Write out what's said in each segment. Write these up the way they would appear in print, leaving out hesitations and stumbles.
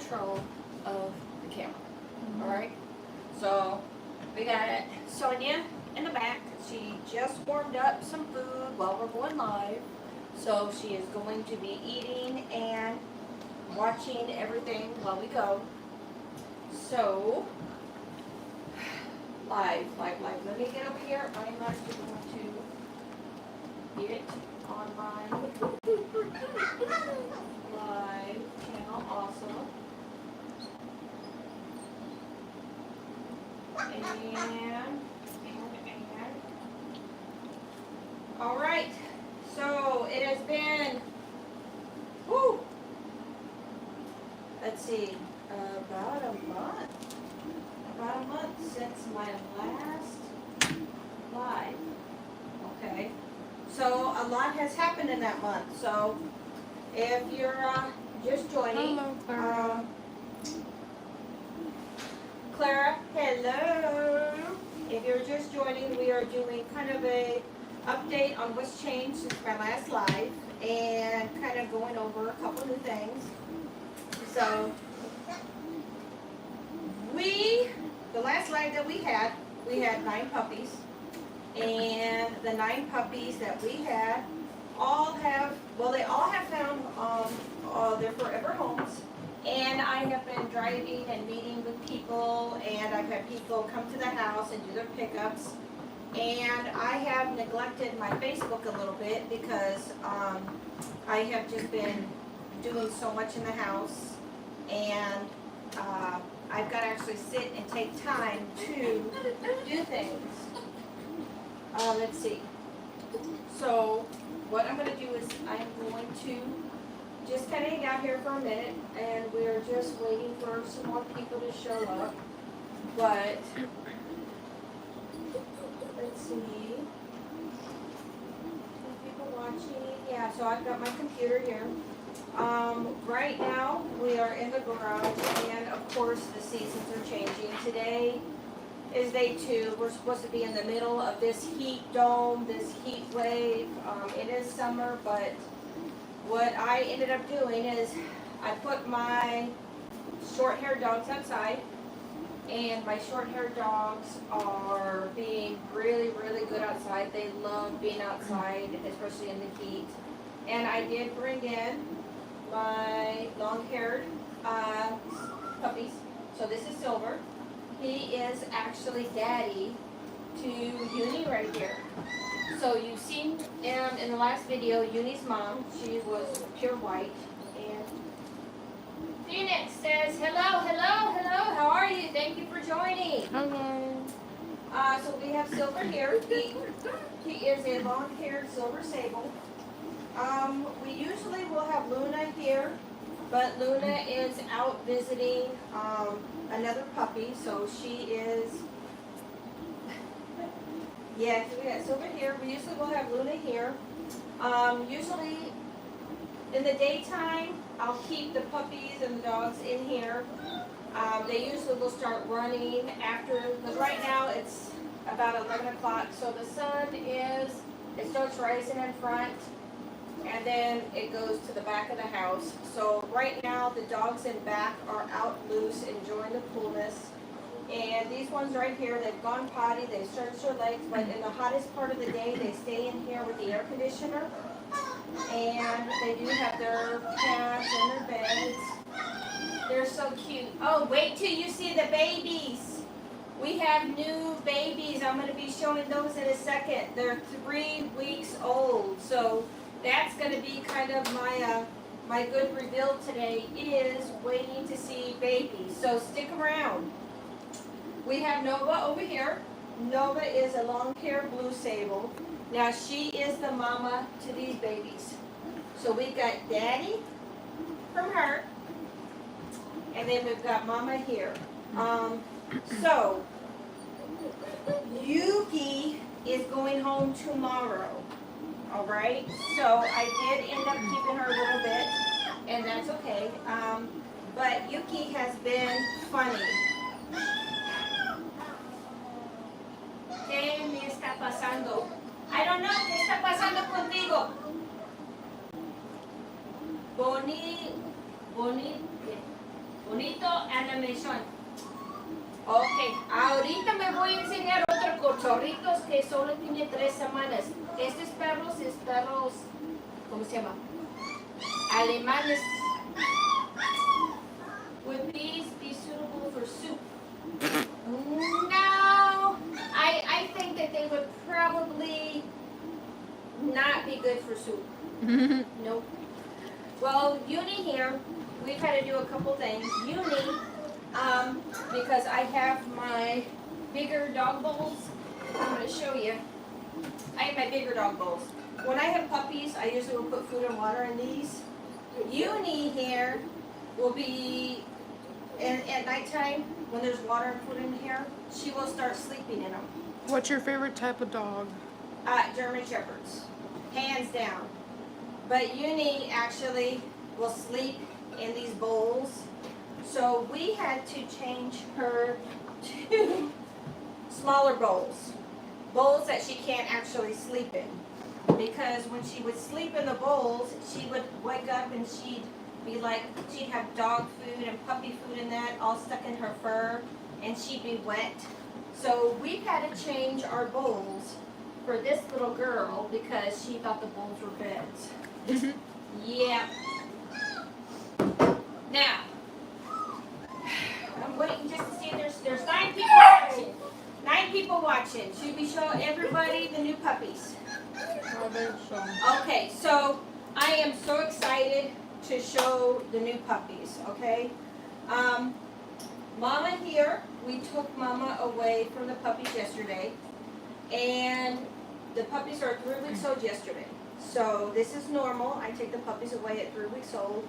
control of the camera. All right. So we got Sonia in the back. She just warmed up some food while we're going live. So she is going to be eating and watching everything while we go. So live. Let me get over here. I'm actually going to get on my live channel also. And all right. So it has been, whoo, let's see, about a month since my last live. Okay. So a lot has happened in that month. So if you're just joining, Clara, hello. If you're just joining, we are doing kind of a update on what's changed since my last live and kind of going over a couple new things. So the last live that we had 9 puppies, and the 9 puppies that we had they all have found their forever homes. And I have been driving and meeting with people, and I've had people come to the house and do their pickups. And I have neglected my Facebook a little bit because I have just been doing so much in the house, and I've got to actually sit and take time to do things. Let's see. So what I'm going to do is I'm going to just kind of hang out here for a minute, and we're just waiting for some more people to show up. But let's see. People watching. Yeah, so I've got my computer here. Right now we are in the garage, and of course the seasons are changing. Today is day 2. We're supposed to be in the middle of this heat dome, this heat wave. It is summer, but what I ended up doing is I put my short-haired dogs outside, and my short-haired dogs are being really, really good outside. They love being outside, especially in the heat. And I did bring in my long-haired puppies. So this is Silver. He is actually daddy to Uni right here. So you've seen in the last video, Uni's mom, she was pure white. And Phoenix says, hello, how are you? Thank you for joining. Hello. So we have Silver here. He is a long-haired silver sable. We usually will have Luna here, but Luna is out visiting another puppy, so she is. Yeah, so we got Silver here. We usually will have Luna here. Usually in the daytime, I'll keep the puppies and the dogs in here. They usually will start running after, because right now it's about 11 o'clock, so the sun it starts rising in front, and then it goes to the back of the house. So right now the dogs in back are out loose, enjoying the coolness. And these ones right here, they've gone potty, they've stretched their legs, but in the hottest part of the day, they stay in here with the air conditioner. And they do have their pads and their beds. They're so cute. Oh, wait till you see the babies. We have new babies. I'm going to be showing those in a second. They're 3 weeks old. So that's going to be kind of my good reveal today, is waiting to see babies. So stick around. We have Nova over here. Nova is a long-haired blue sable. Now she is the mama to these babies. So we've got Daddy from her, and then we've got Mama here. So Yuki is going home tomorrow. All right. So I did end up keeping her a little bit, and that's okay. But Yuki has been funny. ¿Qué me está pasando? I don't know. ¿Qué está pasando contigo? animation. Ok, ahorita me voy a enseñar otro cachorritos que solo tiene 3 semanas. Estos perros es perros, ¿cómo se llama? Alemanes. Would these be suitable for soup? No, I think that they would probably not be good for soup. Nope. Well, Uni here, we've had to do a couple things. Uni, because I have my bigger dog bowls. I'm going to show you. I have my bigger dog bowls. When I have puppies, I usually will put food and water in these. Uni here will be, at nighttime, when there's water and food in here, she will start sleeping in them. What's your favorite type of dog? German Shepherds, hands down. But Uni actually will sleep in these bowls. So we had to change her to smaller bowls. Bowls that she can't actually sleep in. Because when she would sleep in the bowls, she would wake up and she'd be like, she'd have dog food and puppy food in that all stuck in her fur, and she'd be wet. So we had to change our bowls for this little girl because she thought the bowls were beds. Yeah. Now, I'm waiting just to see if there's 9 people watching. 9 people watching. Should we show everybody the new puppies? Okay, so I am so excited to show the new puppies, okay? Mama here, we took Mama away from the puppies yesterday, and the puppies are 3 weeks old yesterday. So this is normal. I take the puppies away at 3 weeks old.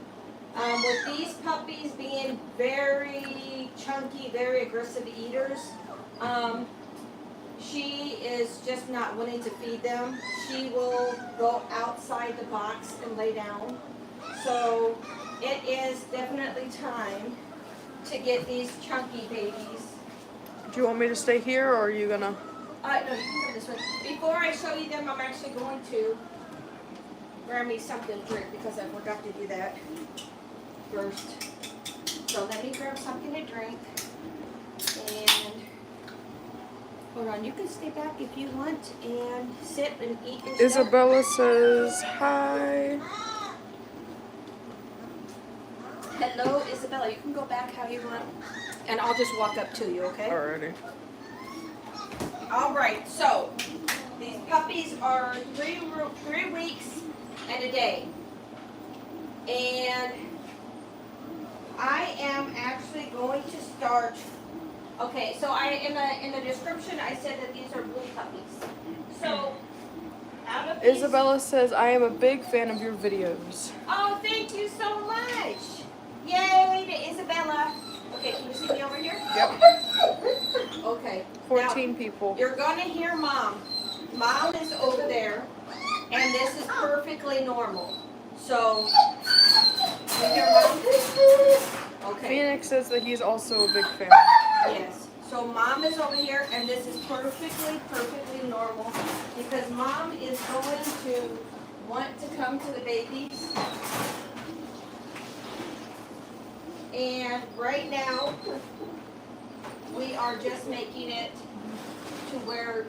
With these puppies being very chunky, very aggressive eaters, she is just not wanting to feed them. She will go outside the box and lay down. So it is definitely time to get these chunky babies. Do you want me to stay here, or are you gonna? No, you can go this way. Before I show you them, I'm actually going to grab me something to drink because I forgot to do that first. So let me grab something to drink. And hold on, you can stay back if you want and sit and eat your stuff. Isabella says hi. Hello, Isabella. You can go back how you want, and I'll just walk up to you, okay? Alrighty. All right. So these puppies are 3 weeks and a day, and I am actually going to start. Okay. So in the description I said that these are blue puppies. So out of these, Isabella says I am a big fan of your videos. oh, thank you so much. Yay to Isabella. Okay, can you see me over here? Yep. Okay. 14 Now, people. you're going to hear Mom. Mom is over there, and this is perfectly normal. So, you hear Mom? Okay. Phoenix says that he's also a big fan. Yes. So Mom is over here, and this is perfectly normal because Mom is going to want to come to the babies. And right now, we are just making it to where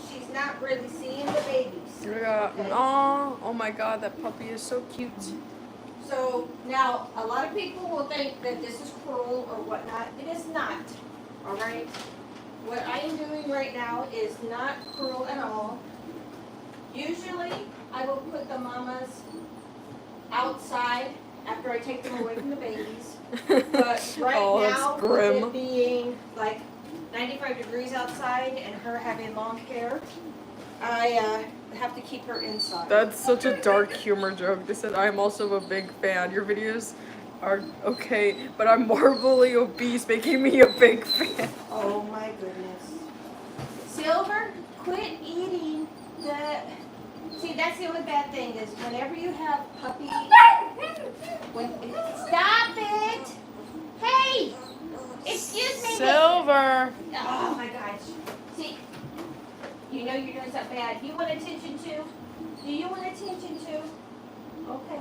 she's not really seeing the babies. We got an aw. Oh my god, that puppy is so cute. So now, a lot of people will think that this is cruel or whatnot. It is not, all right? What I am doing right now is not cruel at all. Usually, I will put the mamas outside after I take them away from the babies. But right Oh, that's now, grim. with it being like 95 degrees outside and her having long hair, I have to keep her inside. That's such a dark humor joke. They said I'm also a big fan. Your videos are okay, but I'm morbidly obese, making me a big fan. Oh my goodness. Silver, quit eating the... See, that's the only bad thing is whenever you have puppies... Stop it! Hey! Excuse me. Silver. Oh my gosh. See, you know you're doing something bad. You want attention too? Do you want attention too? Okay.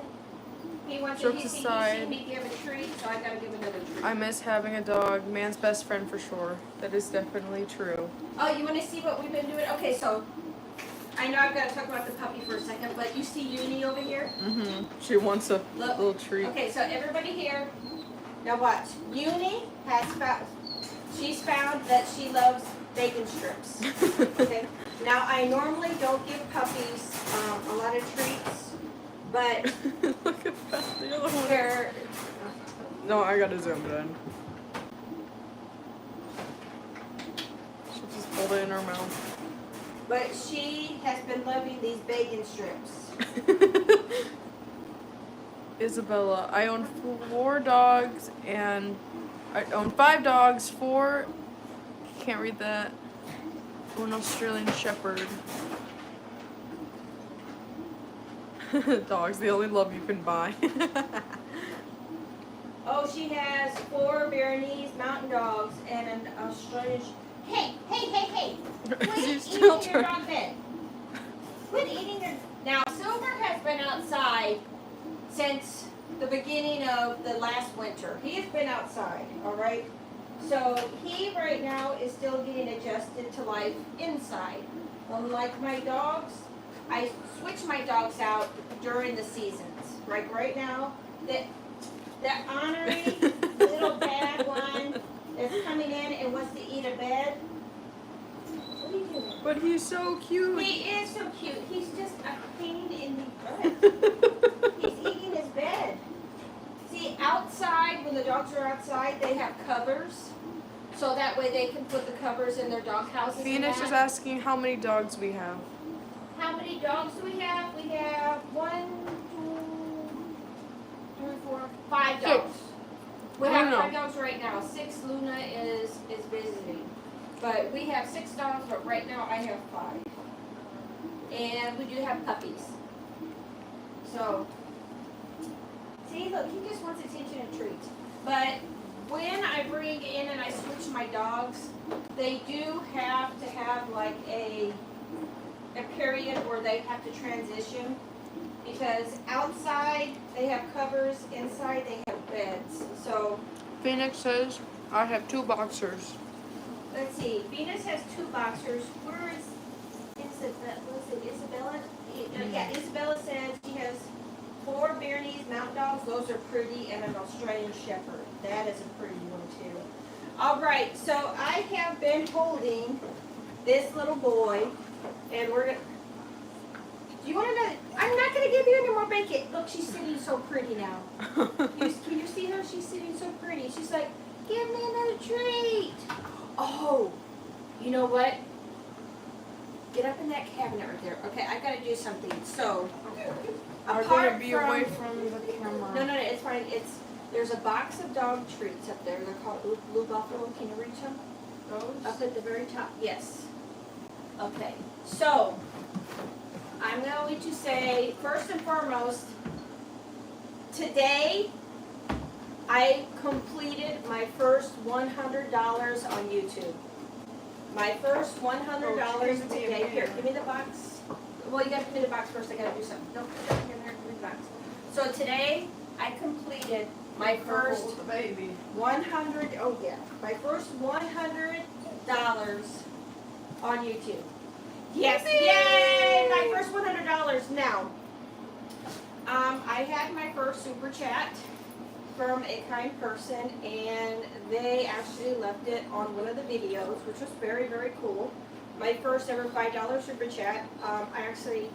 He wants Jokes he's aside. seen me give a treat, so I gotta give another treat. I miss having a dog. Man's best friend for sure. That is definitely true. Oh, you want to see what we've been doing? Okay, so I know I've got to talk about the puppy for a second, but you see Uni over here? She wants a Look. little treat. Okay, so everybody here, now watch. Uni has found, she's found that she loves bacon strips. Okay. Now I normally don't give puppies a lot of treats, but Look at that. The other one. they're. No, I gotta zoom it in. She'll just hold it in her mouth. But she has been loving these bacon strips. Isabella, I own 4 dogs and I own 5 dogs, 4, can't read that, an Australian Shepherd. Dogs, the only love you can buy. Oh, she has 4 Bernese mountain dogs and an Australian. Hey! Quit She's eating still your dog bed. Quit eating your. Now, Silver has been outside since the beginning of the last winter. He has been outside, all right? So he right now is still getting adjusted to life inside. Unlike my dogs, I switch my dogs out during the seasons. Right now, that ornery little bad one that's coming in and wants to eat a bed. What are you doing? But he's so cute. He is so cute. He's just a pain in the butt. He's eating his bed. See, outside, when the dogs are outside, they have covers. So that way they can put the covers in their dog houses. Phoenix is asking how many dogs we have. How many dogs do we have? We have 1, 2, 3, 4, 5 dogs. We have 5 dogs right now. 6 Luna is visiting. But we have 6 dogs, but right now I have 5. And we do have puppies. So, see, look, he just wants attention and treats. But when I bring in and I switch my dogs, they do have to have like a period where they have to transition. Because outside they have covers, inside they have beds. So Phoenix says, I have 2 boxers. let's see. Venus has 2 boxers. Where is Isabella? Let's see, Isabella. Yeah, Isabella says she has 4 Bernese mountain dogs. Those are pretty, and an Australian Shepherd. That is a pretty one too. All right, so I have been holding this little boy, and we're gonna. Do you want to know? I'm not gonna give you any more bacon. Look, she's sitting so pretty now. Can you see her? She's sitting so pretty. She's like, give me another treat. Oh, you know what? Get up in that cabinet right there. Okay, I gotta do something. So, Are apart gonna be from, away from the camera. No, it's fine. There's a box of dog treats up there. They're called Blue Buffalo. Can you reach them? Those? Up at the very top. Yes. Okay. So, I'm going to say first and foremost, today I completed my first $100 on YouTube. My first $100 today. Here, give me the box. Well, you got to give me the box first. I got to do something. Don't put it in there. Give me the box. So today I completed my first the baby. 100. Oh yeah, my first $100 on YouTube. Yes, yay! My first $100. Now, I had my first super chat from a kind person, and they actually left it on one of the videos, which was very, very cool. My first ever $5 super chat. I actually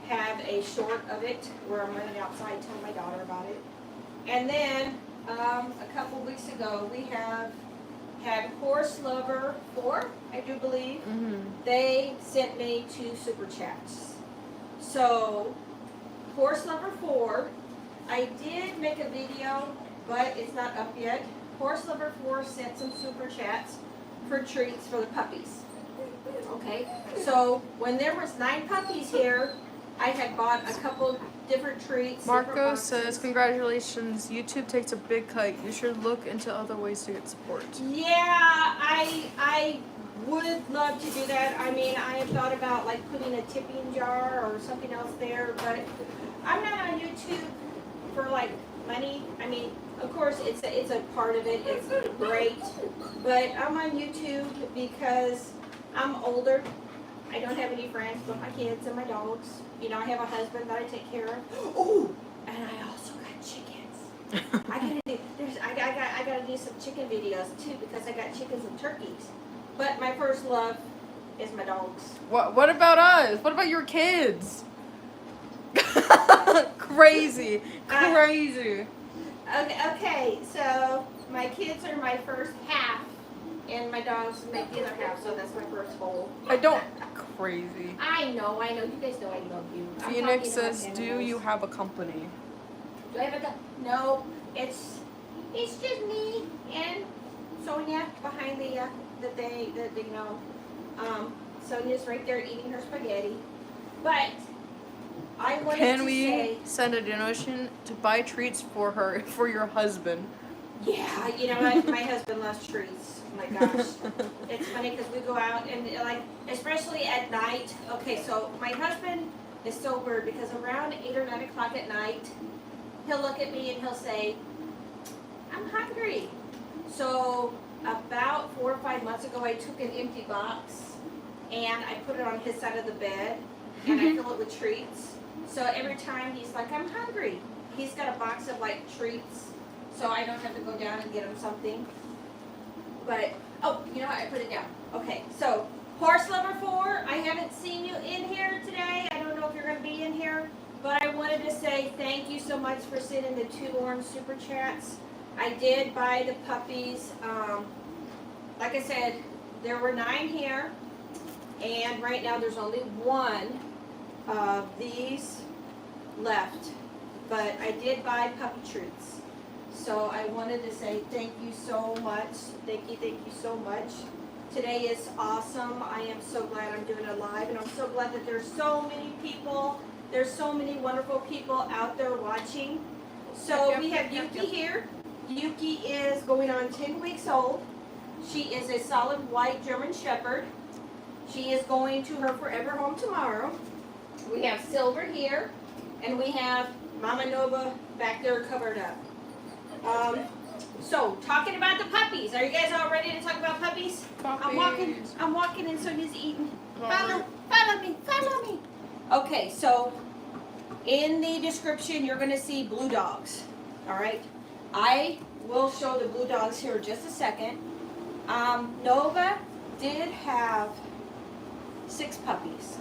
have a short of it where I'm running outside telling my daughter about it. And then a couple weeks ago, we have had Horse Lover 4, I do believe. They sent me 2 super chats. So, Horse Lover 4, I did make a video, but it's not up yet. Horse Lover 4 sent some super chats for treats for the puppies. Okay, so when there was 9 puppies here, I had bought a couple different treats. Marco says, congratulations, YouTube takes a big cut. You should look into other ways to get support. Yeah, I would love to do that. I mean, I have thought about like putting a tipping jar or something else there, but I'm not on YouTube for like money, I mean, of course, it's a part of it. It's great, but I'm on YouTube because I'm older. I don't have any friends but my kids and my dogs. You know, I have a husband that I take care of. Oh, and I also got chickens. I gotta do some chicken videos too because I got chickens and turkeys. But my first love is my dogs. What about us? What about your kids? Crazy. Okay, so my kids are my first half, and my dogs make the other half, so that's my first whole. Crazy. I know, you guys know I love you. Phoenix says, do you have a company? Do I have a No, it's just me and Sonia behind Sonia's right there eating her spaghetti. But I wanted Can to we say, send a donation to buy treats for your husband? yeah, you know what? My husband loves treats. Oh my gosh. It's funny because we go out and like, especially at night. Okay, so my husband is so weird because around 8 or 9 o'clock at night, he'll look at me and he'll say, I'm hungry. So about 4 or 5 months ago, I took an empty box and I put it on his side of the bed and I fill it with treats. So every time he's like, I'm hungry, he's got a box of like treats, so I don't have to go down and get him something. But, oh, you know what, I put it down. Okay, so Horse Lover 4, I haven't seen you in here today. I don't know if you're going to be in here, but I wanted to say thank you so much for sending the 2 orange super chats. I did buy the puppies. Like I said, there were 9 here, and right now there's only 1 of these left. But I did buy puppy treats. So I wanted to say thank you so much. Thank you so much. Today is awesome. I am so glad I'm doing it live, and I'm so glad that there's so many people. There's so many wonderful people out there watching. So we have Yuki here. Yuki is going on 10 weeks old. She is a solid white German Shepherd. She is going to her forever home tomorrow. We have Silver here, and we have Mama Nova back there covered up. So, talking about the puppies. Are you guys all ready to talk about puppies? I'm walking and Sonia's eating. Follow me. Okay, so in the description you're going to see blue dogs. All right? I will show the blue dogs here in just a second. Nova did have 6 puppies.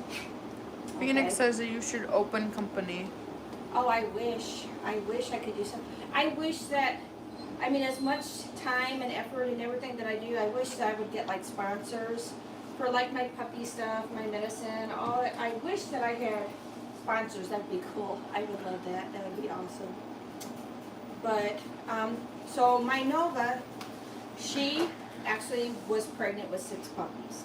Phoenix says that you should open company. Oh, I wish I could do something. I wish that, I mean, as much time and effort and everything that I do, I wish that I would get like sponsors for like my puppy stuff, my medicine, all that. I wish that I had sponsors. That would be cool. I would love that. That would be awesome. But, so my Nova, she actually was pregnant with 6 puppies.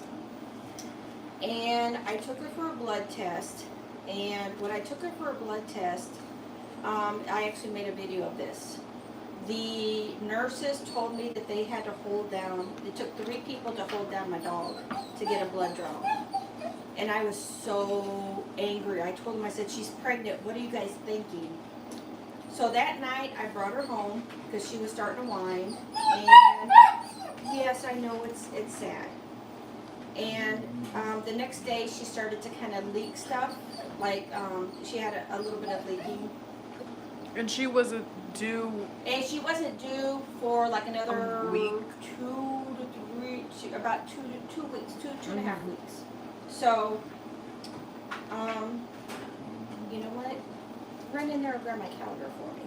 And I took her for a blood test. And when I took her for a blood test, I actually made a video of this. The nurses told me that they had to hold down, it took 3 people to hold down my dog to get a blood draw. And I was so angry. I told them, I said, she's pregnant. What are you guys thinking? So that night, I brought her home because she was starting to whine. And yes, I know it's sad. And the next day, she started to kind of leak stuff. Like, she had a little bit of leaking. And she wasn't due. And she wasn't due for like another week. 2 to 3, about 2 weeks, 2.5 weeks. So, you know what? Run in there and grab my calendar for me.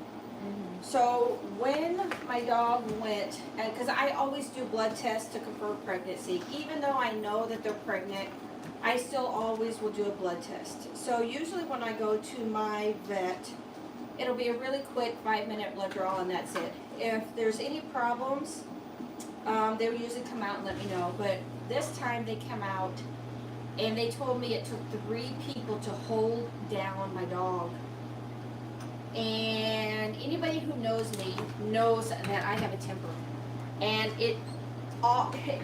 So when my dog went, because I always do blood tests to confirm pregnancy, even though I know that they're pregnant, I still always will do a blood test. So usually when I go to my vet, it'll be a really quick 5-minute blood draw and that's it. If there's any problems, they will usually come out and let me know. But this time they come out and they told me it took 3 people to hold down my dog. And anybody who knows me knows that I have a temper. And it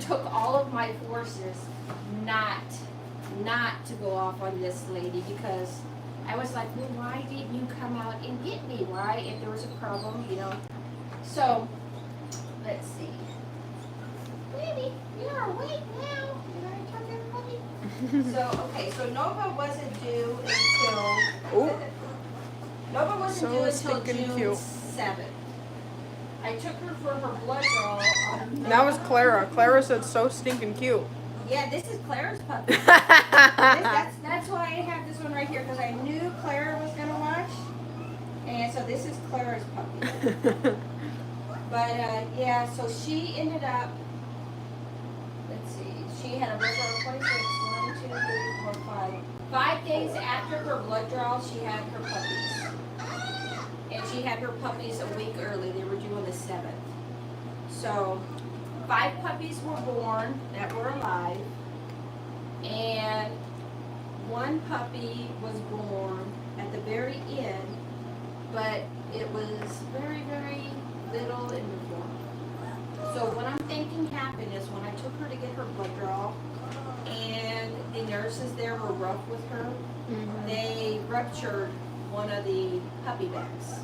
took all of my forces not to go off on this lady because I was like, well, why didn't you come out and get me? Why, if there was a problem, you know? So, let's see. Baby, you're awake now. Did I talk to everybody? So, okay, so Nova wasn't due until... Oh. Nova wasn't due until stinking June cute. 7th. I took her for her blood draw on... That was Clara. Clara said so stinking cute. Yeah, this is Clara's puppy. That's why I have this one right here, because I knew Clara was going to watch. And so this is Clara's puppy. But, yeah, so she ended up, let's see, she had a blood draw of 26, 1, 2, 3, 4, 5. 5 days after her blood draw, she had her puppies. And she had her puppies a week early. They were due on the 7th. So, 5 puppies were born that were alive. And 1 puppy was born at the very end, but it was very, very little in the form. So what I'm thinking happened is when I took her to get her blood draw, and the nurses there were rough with her, they ruptured one of the puppy bags,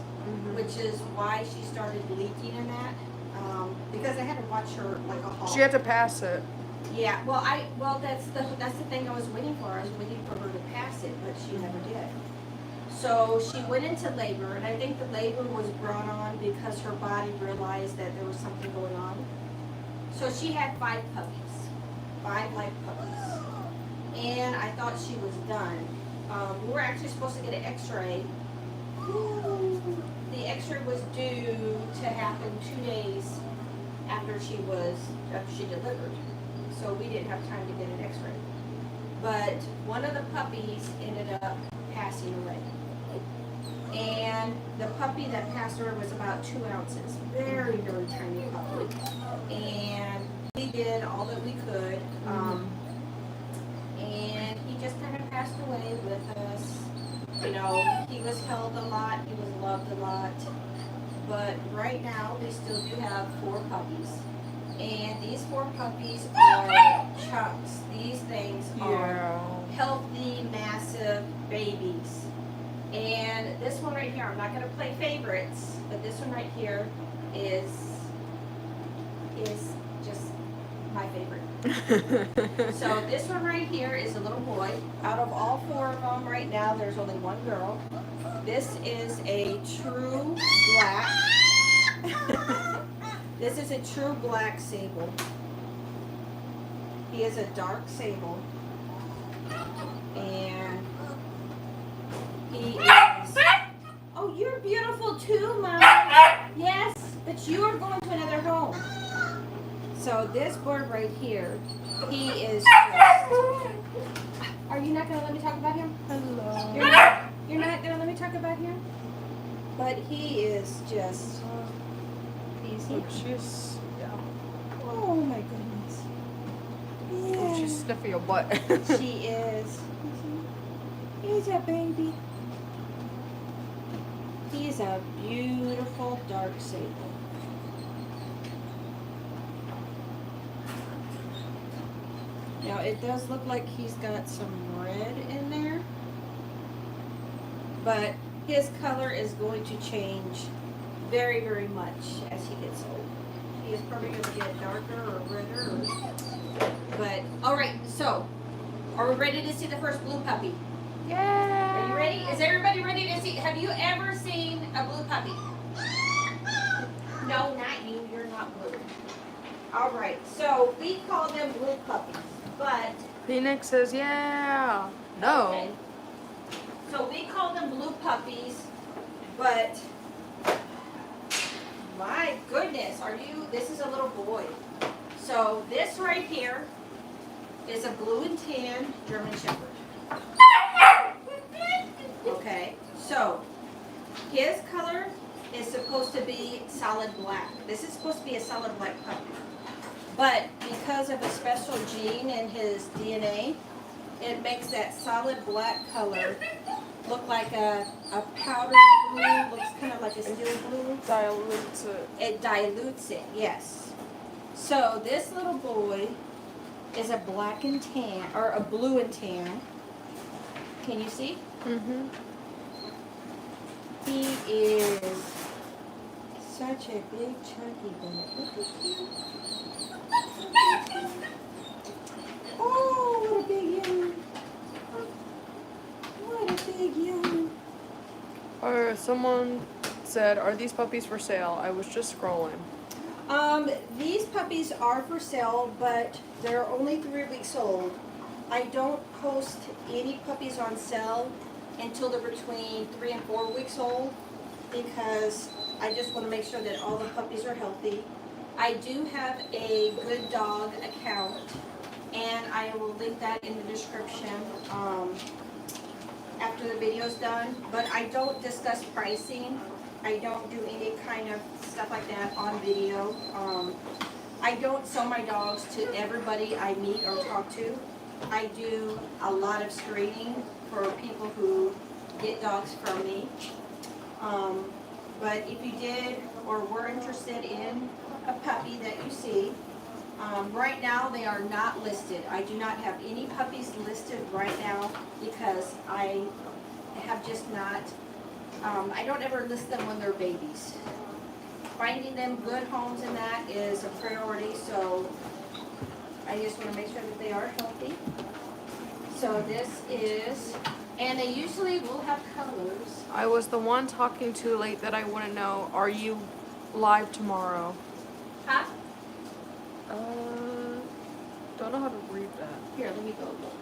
which is why she started leaking in that. Because I had to watch her like a hawk. She had to pass it. Yeah, well that's the thing I was waiting for. I was waiting for her to pass it, but she never did. So she went into labor, and I think the labor was brought on because her body realized that there was something going on. So she had 5 puppies, 5 live puppies, and I thought she was done. We were actually supposed to get an X-ray. The X-ray was due to happen 2 days after she delivered. So we didn't have time to get an X-ray. But one of the puppies ended up passing away. And the puppy that passed away was about 2 ounces. Very, very tiny puppy. And we did all that we could. And he just kind of passed away with us. You know, he was held a lot. He was loved a lot. But right now, we still do have 4 puppies. And these 4 puppies are chunks. These things are healthy, massive babies. And this one right here, I'm not going to play favorites, but this one right here is just my favorite. So this one right here is a little boy. Out of all 4 of them right now, there's only 1 girl. This is a true black. This is a true black sable. He is a dark sable. And he is... Oh, you're beautiful too, Mom. Yes, but you are going to another home. So this bird right here, he is just... Are you not going to let me talk about him? Hello. You're not going to let me talk about him? But he is just... She's, yeah. Oh my goodness. Yeah. Oh, she's sniffing your butt. She is. He's a baby. He's a beautiful dark sable. Now it does look like he's got some red in there, but his color is going to change very, very much as he gets old. He is probably going to get darker or redder. But, alright, so, are we ready to see the first blue puppy? Yeah. Are you ready? Is everybody ready to see? Have you ever seen a blue puppy? No, not you. You're not blue. Alright, so we call them blue puppies, but... Phoenix says, yeah. No. Okay. So we call them blue puppies, but... My goodness, this is a little boy. So this right here is a blue and tan German Shepherd. Okay, so his color is supposed to be solid black. This is supposed to be a solid black puppy. But because of a special gene in his DNA, it makes that solid black color look like a powder blue, looks kind of like a steel blue. Dilutes it. It dilutes it, yes. So this little boy is a black and tan, or a blue and tan. Can you see? He is such a big chunky boy. Look at him. Oh, what a big yawn. What a big yawn. Someone said, "Are these puppies for sale?" I was just scrolling. These puppies are for sale, but they're only 3 weeks old. I don't post any puppies on sale until they're between 3 and 4 weeks old because I just want to make sure that all the puppies are healthy. I do have a Good Dog account, and I will link that in the description after the video's done, but I don't discuss pricing. I don't do any kind of stuff like that on video. I don't sell my dogs to everybody I meet or talk to. I do a lot of screening for people who get dogs from me. But if you did or were interested in a puppy that you see, right now they are not listed. I do not have any puppies listed right now because I have just not, I don't ever list them when they're babies. Finding them good homes and that is a priority, so I just want to make sure that they are healthy. So this is, and they usually will have colors. I was the one talking too late that I wouldn't know. Are you live tomorrow? Huh? Don't know how to read that. Here, let me go look.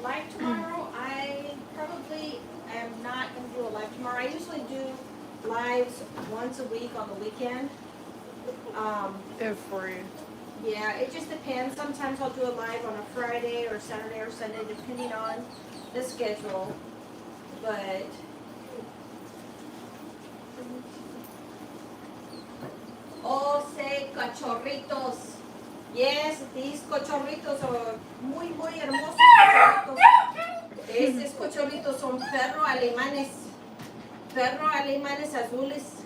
Live tomorrow, I probably am not going to do a live tomorrow. I usually do lives once a week on the weekend. If free. Yeah, it just depends. Sometimes I'll do a live on a Friday or Saturday or Sunday, depending on the schedule. But oh, say cachorritos. Yes, these cachorritos are muy, muy hermosos cachorritos. Estos cachorritos son perros alemanes. Perros alemanes azules.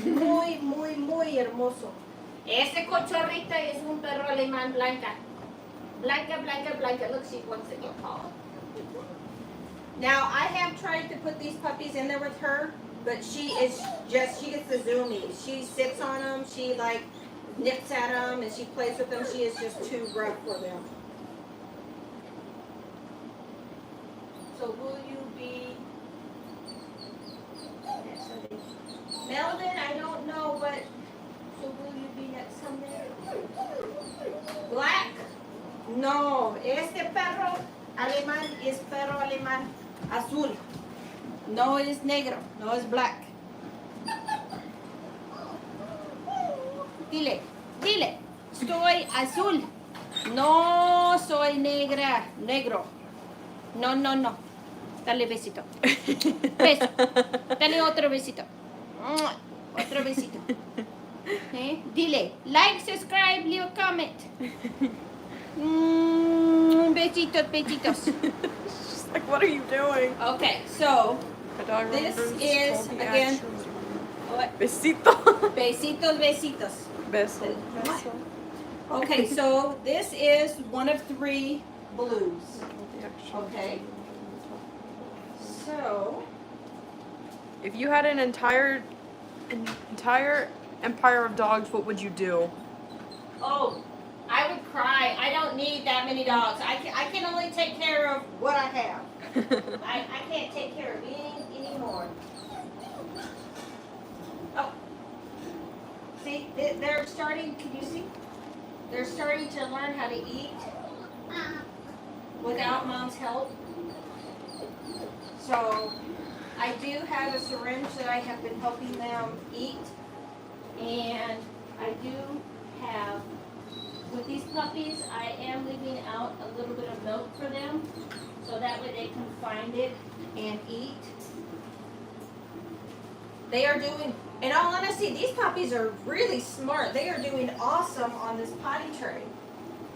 Muy, muy, muy hermoso. Este cachorrito es un perro alemán blanca. Blanca, blanca, blanca. Look, she wants to get called. Now, I have tried to put these puppies in there with her, but she gets the zoomies. She sits on them, she like nips at them, and she plays with them. She is just too rough for them. So will you be next Sunday? Melvin, I don't know, but so will you be next Sunday? Black? No, este perro alemán es perro alemán azul. No es negro, no es black. Dile, dile, soy azul. No soy negra, negro. No, no, no. Dale besito. Beso. Dale otro besito. Otro besito. Dile, like, subscribe, leave a comment. Besitos, besitos. She's like, what are you doing? Okay, so My dog this remembers is, all the again, actions. what? Besito. Besitos, besitos. Beso. Beso. Okay, so this is one of 3 blues. Okay. So, If you had an entire empire of dogs, what would you do? oh, I would cry. I don't need that many dogs. I can only take care of what I have. I can't take care of any more. Oh. See, they're starting, can you see? They're starting to learn how to eat without mom's help. So, I do have a syringe that I have been helping them eat. And I do have, with these puppies, I am leaving out a little bit of milk for them. So that way they can find it and eat. They are doing, in all honesty, these puppies are really smart. They are doing awesome on this potty tray.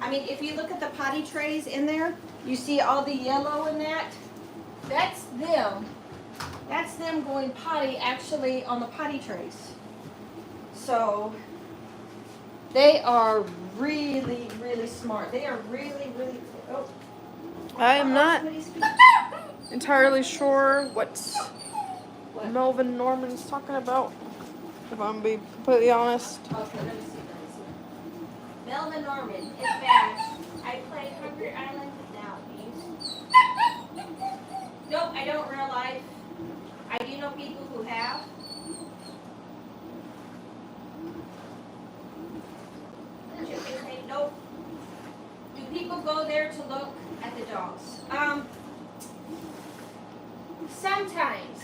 I mean, if you look at the potty trays in there, you see all the yellow in that? That's them. That's them going potty actually on the potty trays. So they are really, really smart. They are really, really. Oh, I am not somebody's- entirely sure what What? Melvin Norman's talking about, if I'm being completely honest. Okay, let me see. Melvin Norman, it's bad. I play Hungry Island now, please. Nope, I don't real life. I do know people who have. Nope. Do people go there to look at the dogs? Sometimes.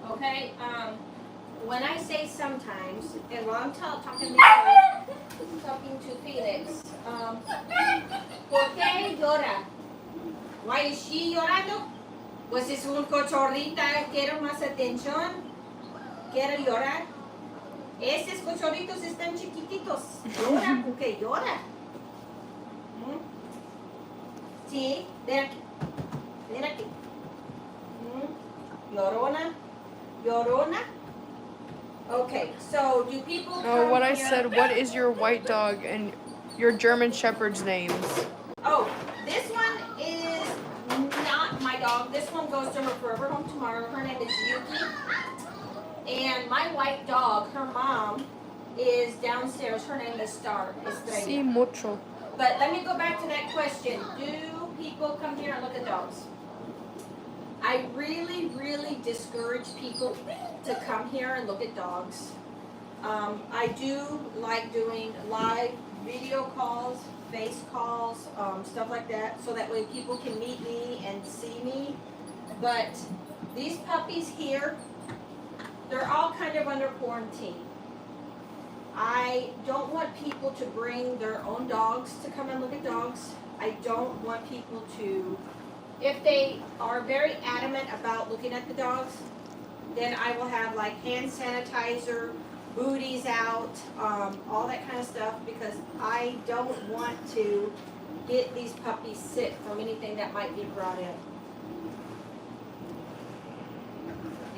Okay. When I say sometimes, and while I'm talking to Felix, ¿por qué llora? Why is she llorando? Pues es un cochorrita, quiere más atención, quiere llorar. Esos cochorritos están chiquititos, llora porque llora. ¿Mm? Sí, ven aquí, ven aquí. ¿Mm? Llorona, llorona. Okay, so do people No, what I here? said, what is your white dog and your German Shepherd's names? Oh, this one is not my dog. This one goes to her forever home tomorrow. Her name is Yuki. And my white dog, her mom, is downstairs. Her name is Star. Sí, mucho. But let me go back to that question. Do people come here and look at dogs? I really, really discourage people to come here and look at dogs. I do like doing live video calls, face calls, stuff like that, so that way people can meet me and see me. But these puppies here, they're all kind of under quarantine. I don't want people to bring their own dogs to come and look at dogs. I don't want people to, if they are very adamant about looking at the dogs, then I will have like hand sanitizer, booties out, all that kind of stuff, because I don't want to get these puppies sick from anything that might be brought in.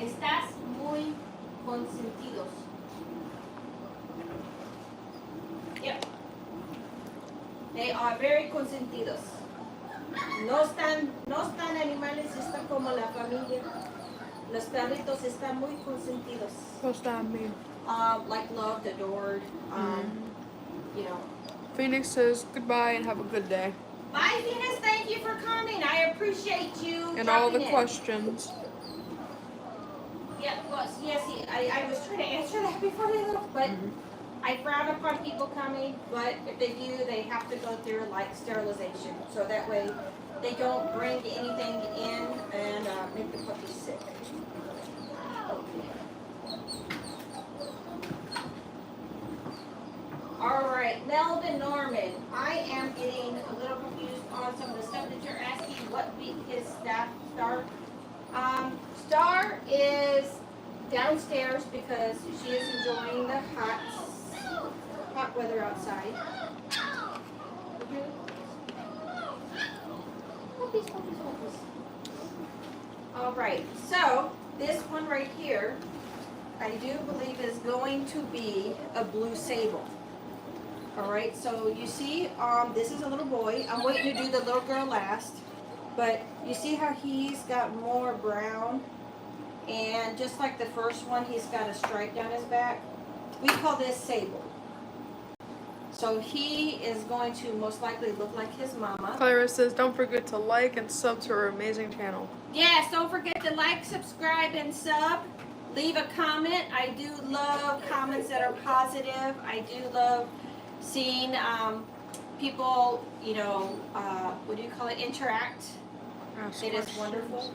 Estás muy consentidos. Yep. They are very consentidos. No están animales, están como la familia. Los perritos están muy consentidos. What's that mean? Like loved, adored, you know. Phoenix says goodbye and have a good day. Bye, Venus. Thank you for coming. I appreciate you. And all the dropping in. questions. Yeah, well, yes, I was trying to answer that before they left, but I frown upon people coming, but if they do, they have to go through like sterilization, so that way they don't bring anything in and make the puppies sick. All right, Melvin Norman, I am getting a little confused on some of the stuff that you're asking. What week is that, Star? Star is downstairs because she is enjoying the hot weather outside. All right, so this one right here, I do believe is going to be a blue sable. All right, so you see, this is a little boy. I'm waiting to do the little girl last, but you see how he's got more brown, and just like the first one, he's got a stripe down his back. We call this sable. So he is going to most likely look like his mama. Clara says, don't forget to like and sub to her amazing channel. Yes, don't forget to like, subscribe, and sub. Leave a comment. I do love comments that are positive. I do love seeing people, you know, what do you call it, interact. It is wonderful.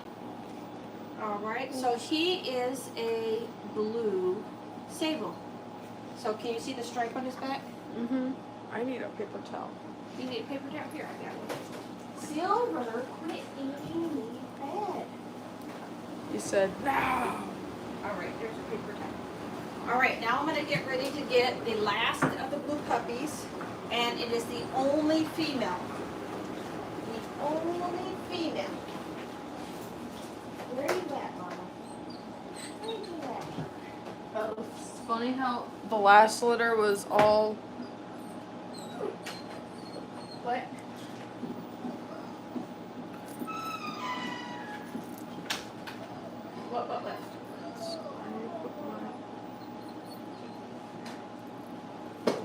All right, so he is a blue sable. So can you see the stripe on his back? I need a paper towel. You need a paper towel? Here, I got one. Silver, quit eating me bad. He said, no. All right, there's a paper towel. All right, now I'm going to get ready to get the last of the blue puppies, and it is the only female. The only female. Where are you at, Mama? Where are you at? It's funny how the last litter was all What? What?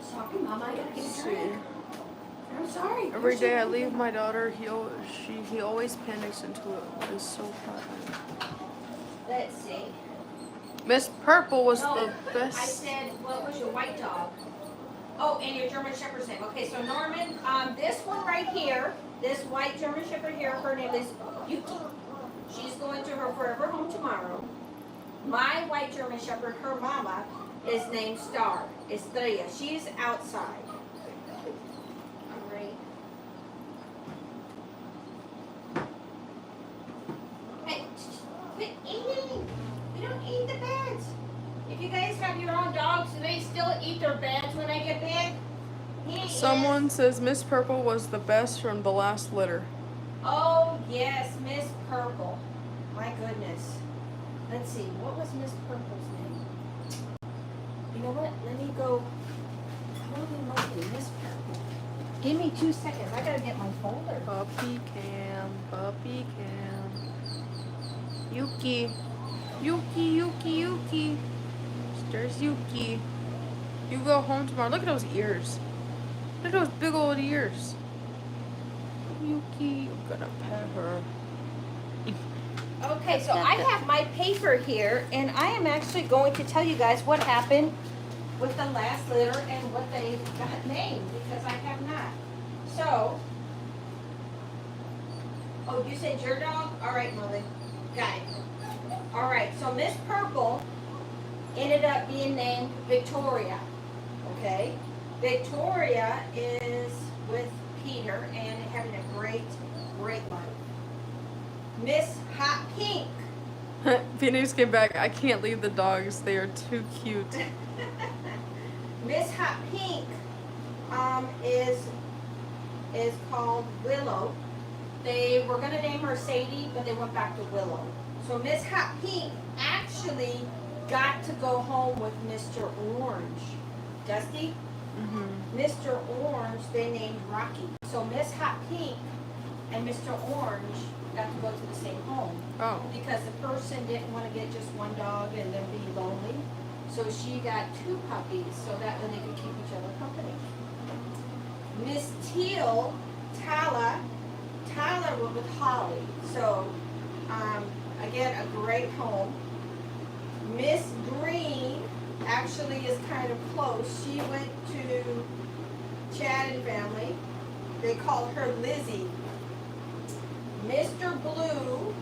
Sorry, Mama, I gotta get a drink. I'm sorry. every day I leave my daughter, he always panics into it. It's so hot. Let's see. Miss Purple was No, the I best. said, what was your white dog? Oh, and your German Shepherd's name. Okay, so Norman, this one right here, this white German Shepherd here, her name is Yuki. She's going to her forever home tomorrow. My white German Shepherd, her mama, is named Star. Estrella. She's outside. All right. Hey, quit eating. We don't eat the beds. If you guys have your own dogs, do they still eat their beds when they get big? Someone says Miss Purple was the best from the last litter. Oh, yes, Miss Purple. My goodness. Let's see, what was Miss Purple's name? You know what? Let me go. Holy moly, Miss Purple. Give me 2 seconds. I gotta get my folder. Puppy cam, puppy cam. Yuki. Yuki. There's Yuki. You go home tomorrow. Look at those ears. Look at those big old ears. Yuki, I'm gonna pet her. Okay, so I have my paper here, and I am actually going to tell you guys what happened with the last litter and what they got named, because I have not. So, oh, you said your dog? All right, Molly. Got it. All right, so Miss Purple ended up being named Victoria, okay? Victoria is with Peter and having a great life. Miss Hot Pink. Phoenix came back. I can't leave the dogs. They are too cute. Miss Hot Pink is called Willow. They were gonna name her Sadie, but they went back to Willow. So Miss Hot Pink actually got to go home with Mr. Orange. Dusty? Mm-hmm. Mr. Orange, they named Rocky. So Miss Hot Pink and Mr. Orange got to go to the same home. Oh. Because the person didn't want to get just one dog and then be lonely. So she got 2 puppies so that way they could keep each other company. Miss Teal, Tala went with Holly. So, again, a great home. Miss Green actually is kind of close. She went to Chad and family. They called her Lizzie. Mr. Blue,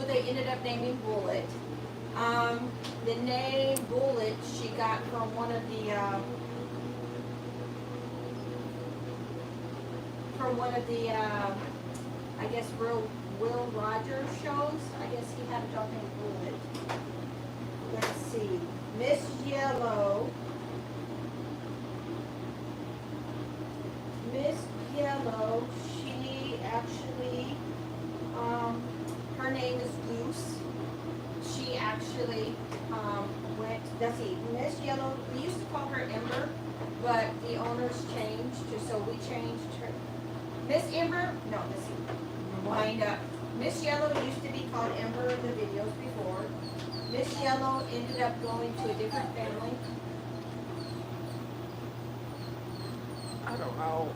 they ended up naming Bullet. The name Bullet she got from one of the I guess Will Rogers shows. I guess he had a dog named Bullet. Let's see. Miss Yellow, she actually, her name is Goose. She actually let's see, Miss Yellow, we used to call her Ember, but the owners changed, so we changed her. Miss Ember, no, let's see, wind up. Miss Yellow used to be called Ember in the videos before. Miss Yellow ended up going to a different family. I don't know.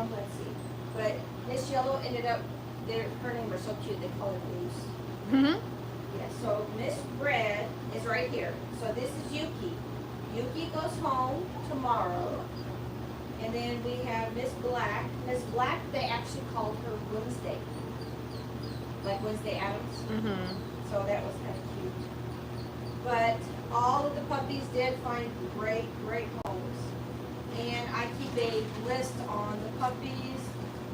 Let's see. But Miss Yellow ended up, her name was so cute, they call her Goose. Mm-hmm. Yeah, so Miss Red is right here. So this is Yuki. Yuki goes home tomorrow. And then we have Miss Black. Miss Black, they actually called her Wednesday. Like Wednesday Addams. Mm-hmm. So that was kind of cute. But all of the puppies did find great homes. And I keep a list on the puppies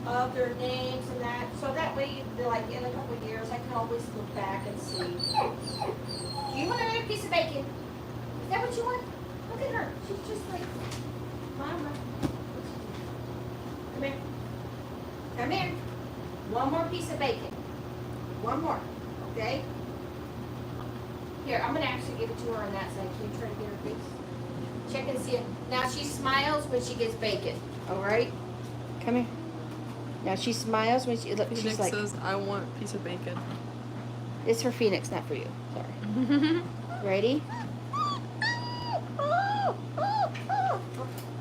of their names and that. So that way, like in a couple of years, I can always look back and see. Do you want another piece of bacon? Is that what you want? Look at her. She's just like, Mama. Come here. Come here. One more piece of bacon. one more, okay? Here, I'm gonna actually give it to her on that side. Can you try to get her face? Check and see it. Now she smiles when she gets bacon. All right? Come here. Now she smiles when she look. Phoenix She's like, says, I want a piece of bacon. "It's for Phoenix, not for you." Sorry. Ready?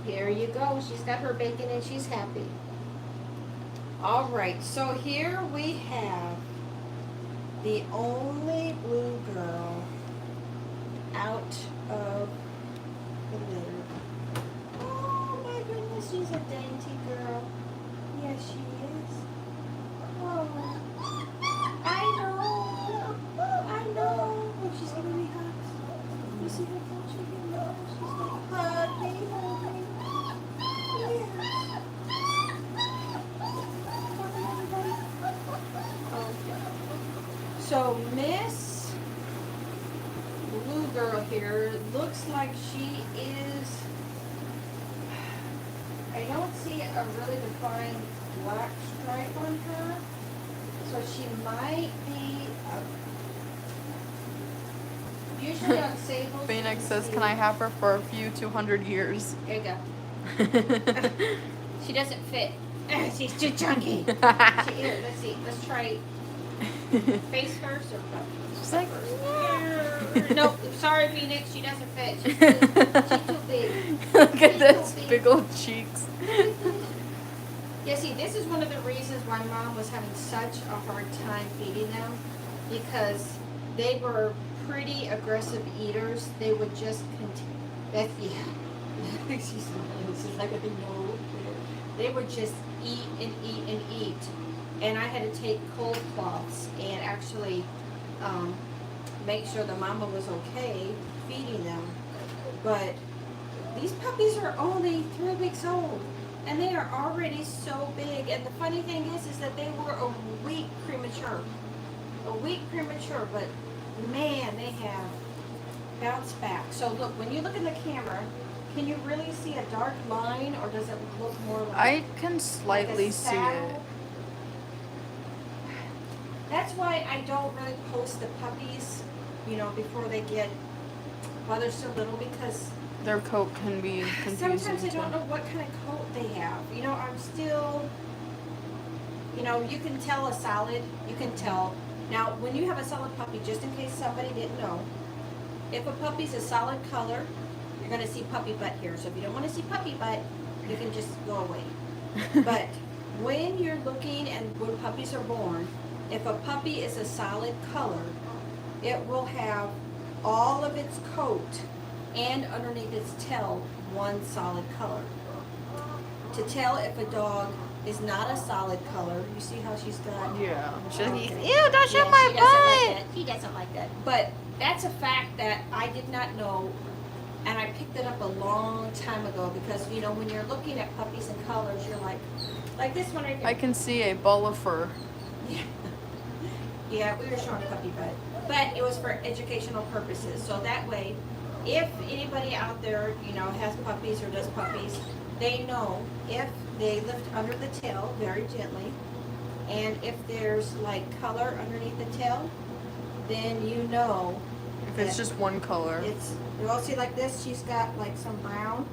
Here you go. She's got her bacon and she's happy. All right. So here we have the only blue girl out of the litter. Oh my goodness, she's a dainty girl. Yes, she is. Oh, I know. I know. Oh, she's giving me hugs. You see her phone? She's giving me hugs. She's like, hug me, hug me. Yes. Hug me, everybody. Okay. So Miss Blue Girl here looks like she is. I don't see a really defined black stripe on her, so she might be. Usually on sables. Phoenix says, can I have her for a few 200 years? There you go. She doesn't fit. She's too chunky. Here, let's see. Let's try face first or butt? She's like, Nope. Sorry, Phoenix. She doesn't fit. She's too big. look at She's those too big old cheeks. Yeah, see, this is one of the reasons why Mom was having such a hard time feeding them, because they were pretty aggressive eaters. They would just continue. That's, yeah. She's like, I know. They would just eat and eat and eat. And I had to take cold cloths and actually make sure the mama was okay feeding them. But these puppies are only 3 weeks old. And they are already so big. And the funny thing is that they were a week premature. A week premature, but man, they have bounced back. So look, when you look in the camera, can you really see a dark line, or does it look more like I can slightly like a see saddle? it. That's why I don't really post the puppies, you know, before they get, while they're so little, because Their coat can be confusing sometimes I too. don't know what kind of coat they have. You know, I'm still, you know, you can tell a solid, you can tell. Now, when you have a solid puppy, just in case somebody didn't know, if a puppy's a solid color, you're going to see puppy butt here. So if you don't want to see puppy butt, you can just go away. But when you're looking and when puppies are born, if a puppy is a solid color, it will have all of its coat and underneath its tail one solid color. To tell if a dog is not a solid color, you see how she's got. Yeah. She's like, Okay. ew, don't show Yeah, my she doesn't like butt. that. She doesn't like that. But that's a fact that I did not know, and I picked it up a long time ago, because you know when you're looking at puppies and colors, you're like this one right there. I can see a ball of fur. Yeah. Yeah, we were showing puppy butt, but it was for educational purposes. So that way, if anybody out there, you know, has puppies or does puppies, they know if they lift under the tail very gently, and if there's like color underneath the tail, then you know. If it's that just one color. it's, you all see like this, she's got like some brown,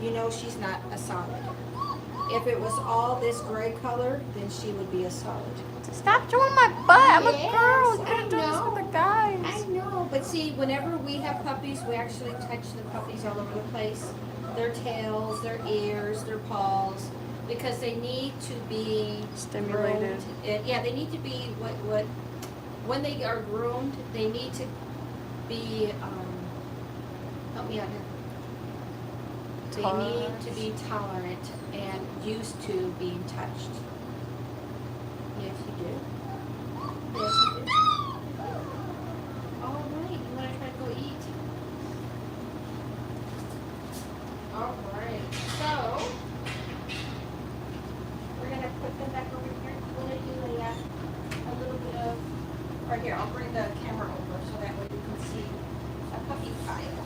you know she's not a solid. If it was all this gray color, then she would be a solid. Stop showing my butt. I'm a Yes, girl. You I could've done this with know. the guys. I know, but see, whenever we have puppies, we actually touch the puppies all over the place. Their tails, their ears, their paws, because they need to be Stimulated. groomed. Yeah, they need to be what when they are groomed, they need to be help me out here. They need to be tolerant and used to being touched. Yes, you do. Yes, you do. All right, you want to try to go eat? All right, so we're gonna put them back over here. We're gonna do a little bit of. Right here, I'll bring the camera over so that way you can see a puppy pile.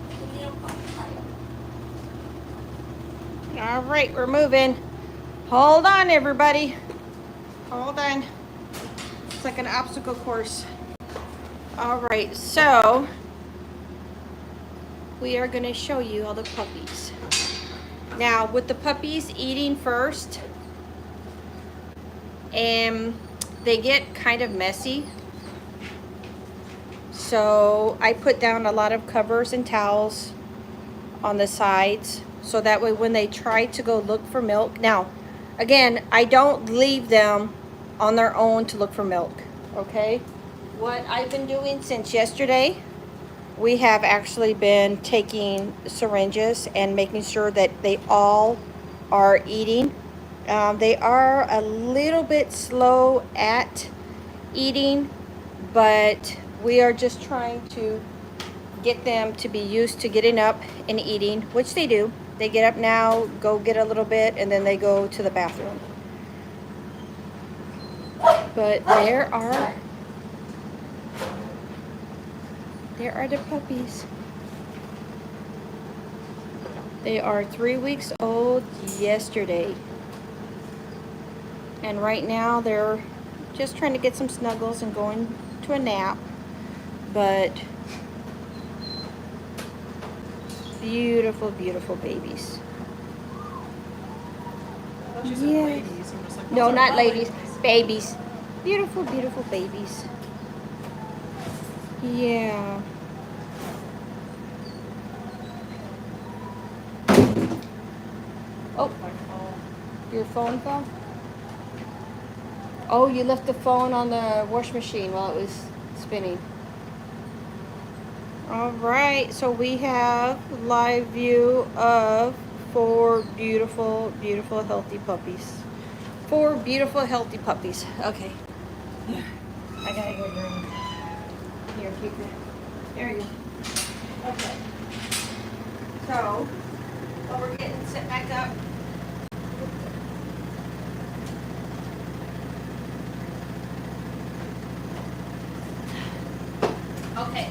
A little puppy pile. All right, we're moving. Hold on, everybody. Hold on. Looks like an obstacle course. All right, so we are going to show you all the puppies. Now, with the puppies eating first, and they get kind of messy. So I put down a lot of covers and towels on the sides, so that way when they try to go look for milk. Now, again, I don't leave them on their own to look for milk, okay? What I've been doing since yesterday, we have actually been taking syringes and making sure that they all are eating. They are a little bit slow at eating, but we are just trying to get them to be used to getting up and eating, which they do. They get up now, go get a little bit, and then they go to the bathroom. But there are the puppies. They are 3 weeks old yesterday. And right now they're just trying to get some snuggles and going to a nap. But beautiful, beautiful babies. Yeah. No, not ladies. Babies. Beautiful, beautiful babies. Yeah. Oh, your phone fell? Oh, you left the phone on the wash machine while it was spinning. All right, so we have live view of 4 beautiful, beautiful, healthy puppies. 4 beautiful, healthy puppies. Okay. I gotta go drink. Here, keep it. There you go. Okay. So, while we're getting set back up. Okay.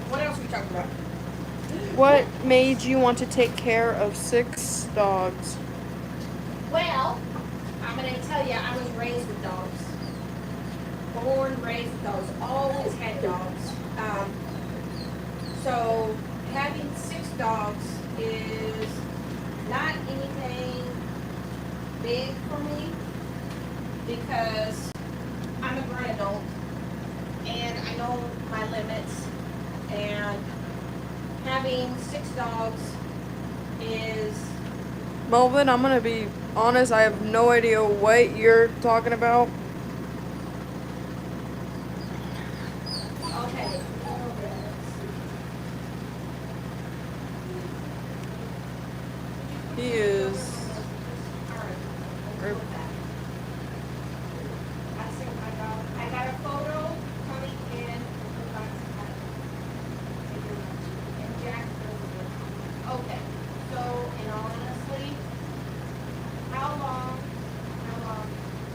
What else are we talking about? What made you want to take care of 6 dogs? Well, I'm going to tell you, I was raised with dogs. Born, raised with dogs. Always had dogs. So having 6 dogs is not anything big for me because I'm a grown adult and I know my limits, and having 6 dogs is... Melvin, I'm gonna be honest, I have no idea what you're talking about. Okay. He is. I got a photo coming in. And Jack. Okay. So, in all honesty, how long?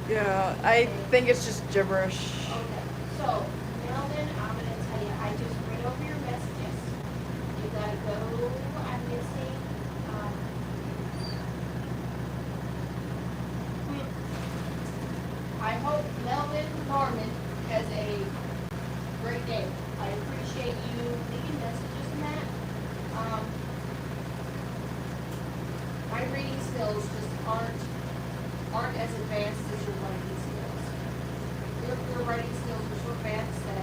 Yeah, I think it's just gibberish. Okay. So, Melvin, I'm going to tell you, I just read over your messages. You got to go, I'm missing. I hope Melvin Norman has a great day. I appreciate you leaving messages and that. My reading skills just aren't as advanced as your writing skills. Your writing skills are so advanced that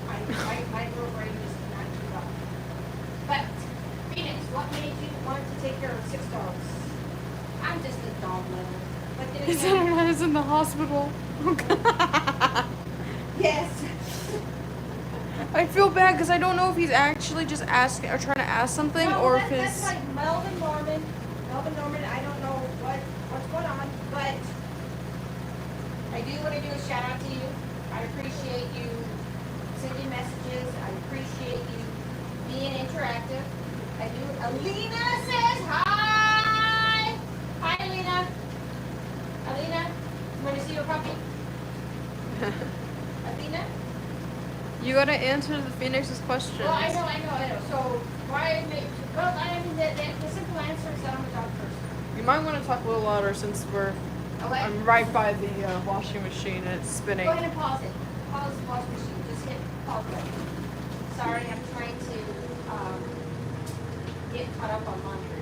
my little brain just cannot keep up. But Phoenix, what made you want to take care of 6 dogs? I'm just a dog lover. But then His again, internet is in the hospital. yes. I feel bad because I don't know if he's actually just asking or trying to ask something, No, or if that's his. like Melvin Norman, I don't know what's going on, but I do want to do a shout out to you. I appreciate you sending messages. I appreciate you being interactive. I do. Alina says hi. Hi, Alina. Alina, you want to see your puppy? Alina? You gotta answer the Phoenix's questions. Well, I know. So, why make... Well, I mean, the simple answer is that I'm a dog person. You might want to talk a little louder since Okay? I'm right by the washing machine and it's spinning. Go ahead and pause it. pause wash machine. Just hit pause button. Sorry, I'm trying to get caught up on laundry.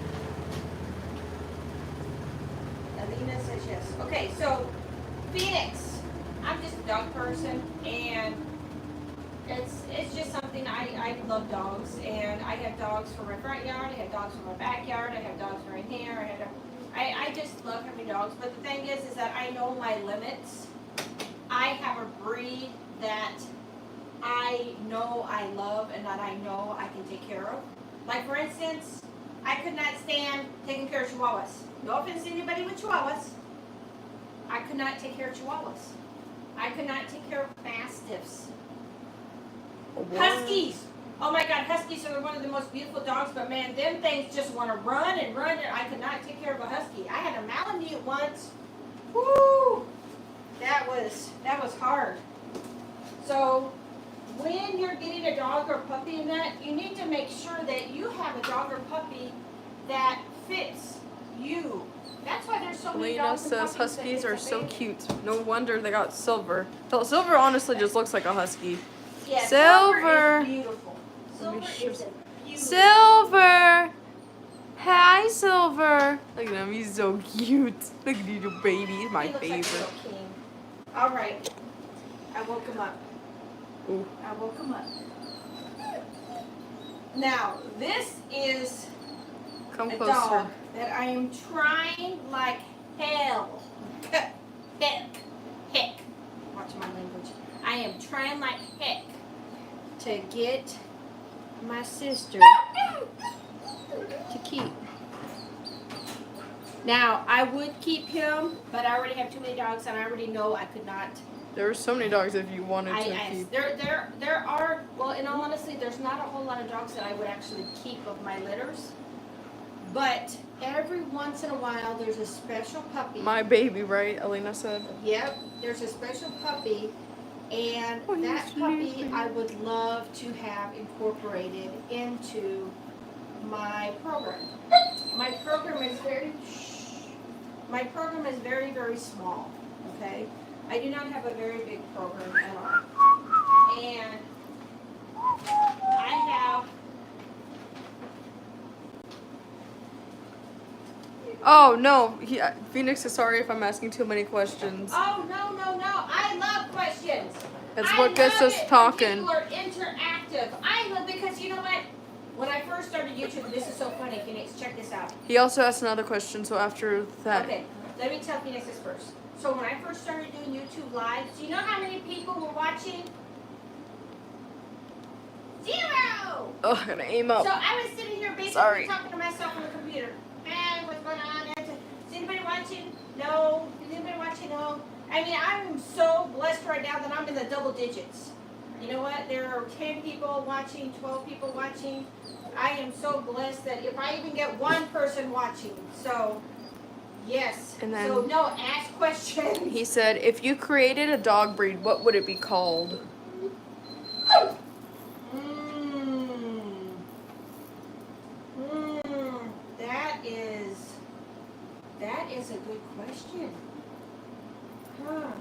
Alina says yes. Okay, so Phoenix. I'm just a dog person, and it's just something I love dogs, and I have dogs for my front yard. I have dogs for my backyard. I have dogs right here. I just love having dogs. But the thing is that I know my limits. I have a breed that I know I love and that I know I can take care of. Like, for instance, I could not stand taking care of chihuahuas. No offense to anybody with chihuahuas. I could not take care of chihuahuas. I could not take care of mastiffs. Huskies. Oh my God, huskies are one of the most beautiful dogs, but man, them things just want to run and run, and I could not take care of a husky. I had a Malamute once. Woo! That was hard. So when you're getting a dog or puppy in that, you need to make sure that you have a dog or puppy that fits you. That's why there's so many Lena dogs and says puppies huskies that are it's so amazing. cute. No wonder they got Silver. Silver honestly just looks like a husky. Yeah, Silver. is beautiful. Let me Silver show- is a beautiful. Silver! Hi, Silver! Look at him, he's so cute. Look at you, little baby. He's my He looks like a favorite. little king. All right. I woke him up. Ooh. I woke him up. Now, this is Come a closer. dog that I am trying like hell. Heck. Watch my language. I am trying like heck to get my sister to keep. Now, I would keep him, but I already have too many dogs, and I already know I could not. There were so many dogs if you wanted to keep. There are, well, in all honesty, there's not a whole lot of dogs that I would actually keep of my litters. But every once in a while, there's a special puppy. My baby, right? Elena said. Yep, there's a special puppy, and Oh, that he's puppy sleeping. I would love to have incorporated into my program. My program is very, very small, okay? I do not have a very big program at all. And I have... Oh, no. Phoenix is sorry if I'm asking too many questions. Oh, no. I love questions. It's what gets us talking. People are interactive. I love, because you know what? When I first started YouTube, this is so funny, Phoenix, check this out. He also asked another question, so after that. Okay, let me tell Phoenix this first. So when I first started doing YouTube live, do you know how many people were watching? 0! Oh, I gotta aim up. So I was sitting here basically talking to myself on the computer. Hey, what's going on? Is anybody watching? No. Is anybody watching? No. I mean, I'm so blessed right now that I'm in the double digits. You know what? There are 10 people watching, 12 people watching. I am so blessed that if I even get one person watching. So, yes. And then- so, no, ask questions. He said, if you created a dog breed, what would it be called? That is a good question. Huh.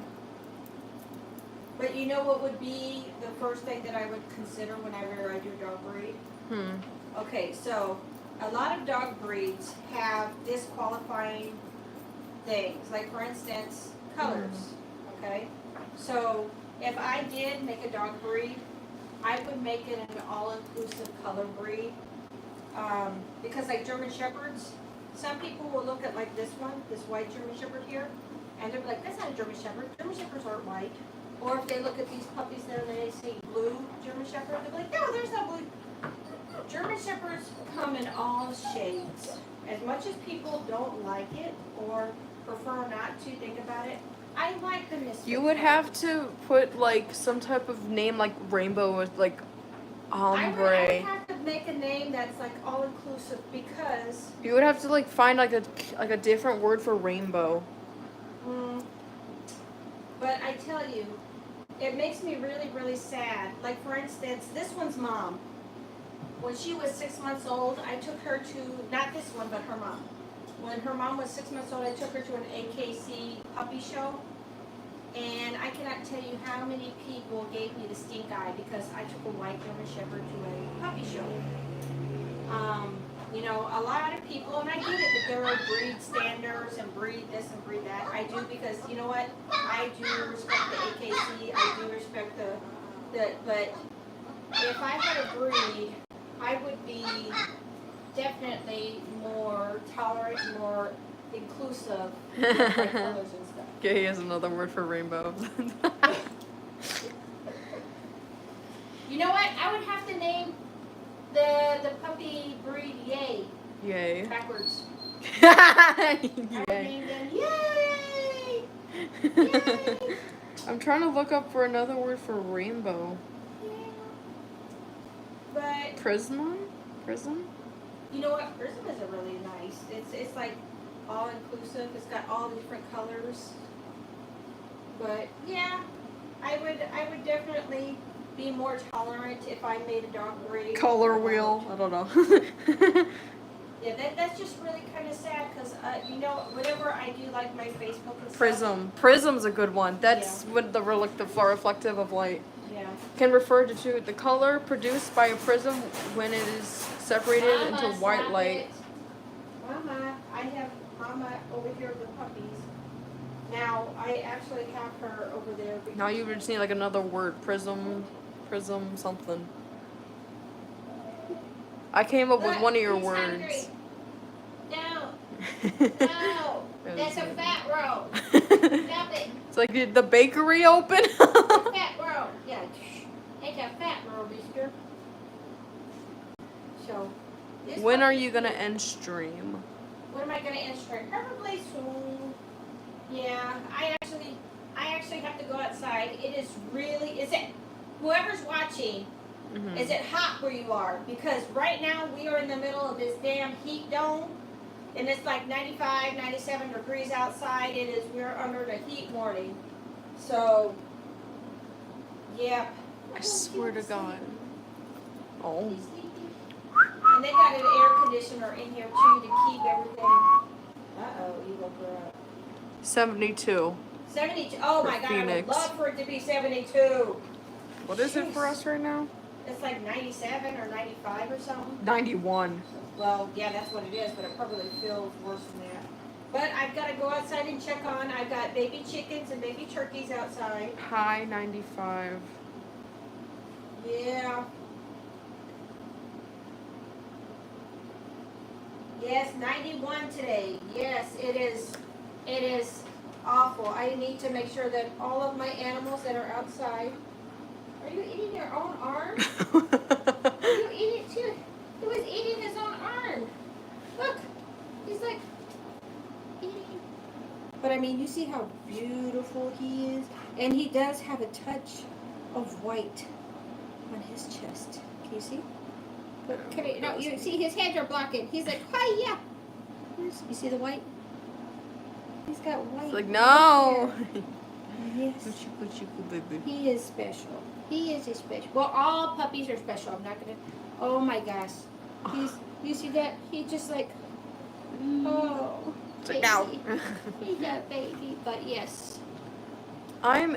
But you know what would be the first thing that I would consider whenever I do dog breed? Okay, so a lot of dog breeds have disqualifying things. Like, for instance, colors. Okay? So if I did make a dog breed, I would make it an all-inclusive color breed. Because like German Shepherds, some people will look at like this one, this white German Shepherd here, and they'll be like, that's not a German Shepherd. German Shepherds aren't white. Or if they look at these puppies there and they say blue German Shepherd, they'll be like, no, there's no blue. German Shepherds come in all shades. As much as people don't like it or prefer not to think about it, I like the misfit. You would have to put like some type of name like rainbow with like ombre. I would have to make a name that's like all inclusive because You would have to like find like a different word for rainbow. but I tell you, it makes me really, really sad. Like, for instance, this one's mom. When she was 6 months old, I took her to, not this one, but her mom. When her mom was 6 months old, I took her to an AKC puppy show. And I cannot tell you how many people gave me the stink eye because I took a white German Shepherd to a puppy show. You know, a lot of people, and I get it that there are breed standards and breed this and breed that. I do because, you know what, I do respect the AKC, I do respect but if I had a breed, I would be definitely more tolerant, more inclusive with my colors and stuff. Okay, he has another word for rainbow. You know what, I would have to name the puppy breed Yay. Yay. Backwards. I would Yay. name them Yay! Yay! I'm trying to look up for another word for rainbow. Yeah. But Prism? Prism? you know what? Prism is a really nice. It's like all inclusive. It's got all the different colors. But yeah, I would definitely be more tolerant if I made a dog breed. Color wheel. I don't know. Yeah, that's just really kind of sad because you know, whenever I do like my Facebook and stuff, Prism. Prism's a good one. That's what the reflective of light. yeah. Can refer to the color produced by a prism when it is separated Mama, into white stop light. it. Mama, I have Mama over here with puppies. Now I actually have her over there. Because Now you just need like another word. Prism something. I came up with one of your He's words. hungry. No, no, that's a fat roll. Stop it. It's like, did the bakery open? It's a fat roll. Yeah, it's a fat roll, mister. So, this When puppy- are you gonna end stream? When am I gonna end stream? Probably soon. Yeah, I actually have to go outside. It is really, whoever's watching, Mhm. is it hot where you are? Because right now we are in the middle of this damn heat dome, and it's like 95, 97 degrees outside. We're under the heat warning. So, yeah. I swear to God. Oh. He's sleeping. And they got an air conditioner in here too to keep everything. Uh-oh, you woke her up. 72. 72. Oh my For God, I would Phoenix. love for it to be 72. What is it for us right now? It's like 97 or 95 or something. 91. Well, yeah, that's what it is, but it probably feels worse than that. But I've got to go outside and check on. I've got baby chickens and baby turkeys outside. High 95. Yeah. Yes, 91 today. Yes, it is. It is awful. I need to make sure that all of my animals that are outside. Are you eating your own arm? Are you eating too? He was eating his own arm. Look, he's like eating. But I mean, you see how beautiful he is, and he does have a touch of white on his chest. Can you see? Look, come here. No, you see his hands are blocking. He's like, hi, yeah. You see the white? He's got white. It's like, no. Yes. He is special. He is a special. Well, all puppies are special. I'm not gonna. Oh my gosh. You see that? He just like. Oh. It's like, no. He's a baby, but yes. I'm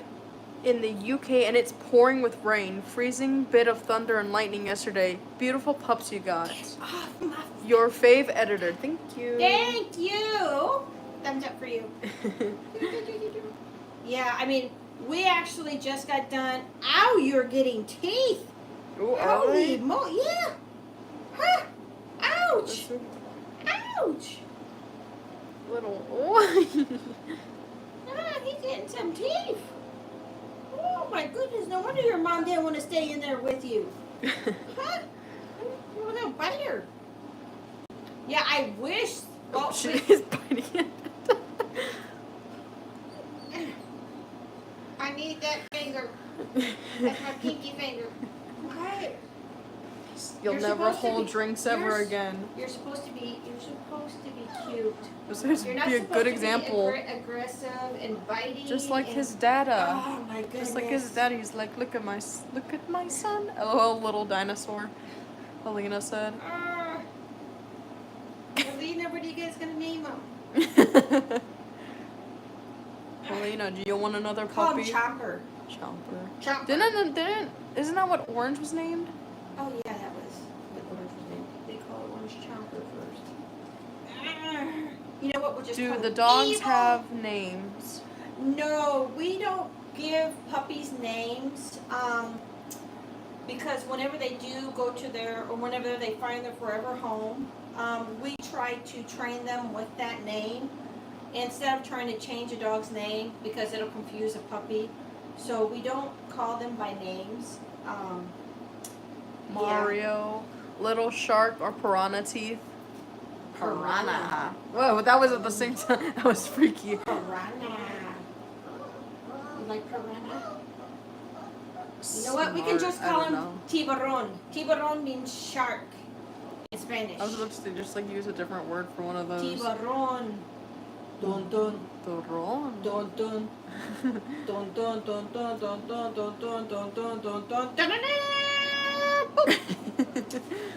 in the UK and it's pouring with rain. Freezing bit of thunder and lightning yesterday. Beautiful pups you got. Oh, my. Your fave editor. Thank you. Thank you. Thumbs up for you. Yeah, I mean, we actually just got done. Ow, you're getting teeth. Ooh, Holy yeah. Huh. Ouch. Ouch. Little. Ah, he's getting some teeth. Oh my goodness, no wonder your mom didn't want to stay in there with you. Huh? You're a little biter. Yeah, I wish. Oh, she is biting it. I need that finger. That's my pinky finger. Okay. You'll You're never supposed to hold be- drinks you're ever s- again. You're supposed to be cute. This is You're not be a supposed good to example. be aggressive and biting. Just like and, his dada. Oh my goodness. Just like his daddy's like, look at my son. Oh, little dinosaur. Alina said. Alina, what are you guys gonna name him? Helena, do you want another Call him puppy? Chopper. Chomper. Chopper. Isn't that what Orange was named? Oh yeah, that was what Orange was named. They call it Orange Chopper first. You know what? We'll just Do call the him dogs Evil. have names? No, we don't give puppies names. Because whenever they do go to or whenever they find their forever home, we try to train them with that name instead of trying to change a dog's name because it'll confuse a puppy. So we don't call them by names. Mario, Little Shark, or Piranha Teeth? Piranha. Whoa, that was at the same time. That was freaky. Piranha. You like piranha? You know what? We can just call him tiburon. Tiburon means shark in Spanish. I was about to say, just like use a different word for one of those. Tiburon. Dun dun. Tiburon. Dun dun. Dun dun dun dun dun dun dun dun dun dun dun dun dun.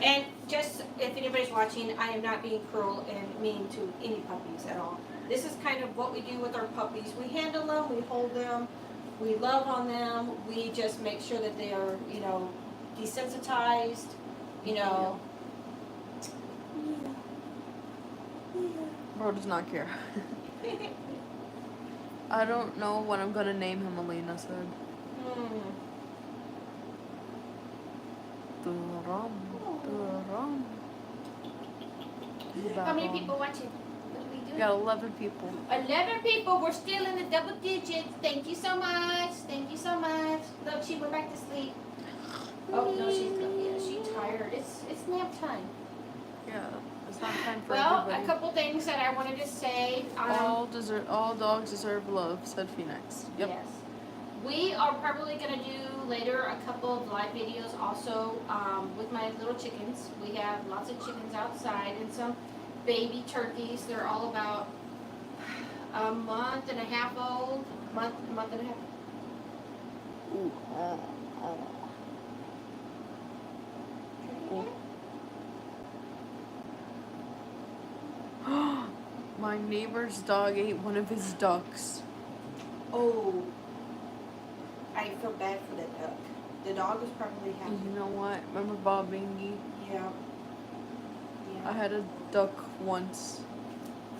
And just if anybody's watching, I am not being cruel and mean to any puppies at all. This is kind of what we do with our puppies. We handle them, we hold them, we love on them. We just make sure that they are, desensitized, Bro does not care. I don't know what I'm gonna name him, Elena said. How many people watching? What are we doing? We got 11 people. 11 people. We're still in the double digits. Thank you so much. Thank you so much. Look, she went back to sleep. Oh no, she's tired. It's nap time. Yeah, it's not time for Well, everybody. a couple things that I wanted to say. All dogs deserve love, said Phoenix. Yep. Yes. We are probably going to do later a couple of live videos also with my little chickens. We have lots of chickens outside and some baby turkeys. They're all about a month and a half old. Month and a half. Ooh. My neighbor's dog ate one of his ducks. Oh, I feel bad for the duck. The dog was probably happy. You know what? Remember Bob Bingy? Yeah. I had a duck once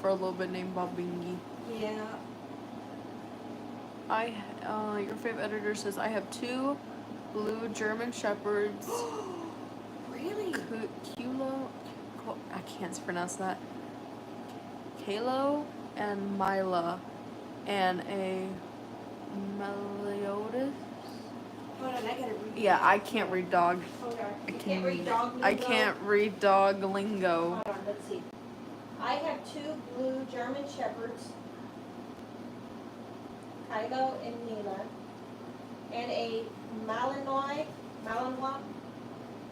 for a little bit named Bob Bingy. Yeah. Your favorite editor says, I have 2 blue German Shepherds. Really? I can't pronounce that. Kalo and Mila, and a Meliodas. Hold on, I gotta read. Yeah, I can't read dog. Hold on. You can't read dog lingo? I can't read dog lingo. Hold on, let's see. I have 2 blue German Shepherds, Kylo and Mila, and a Malinois,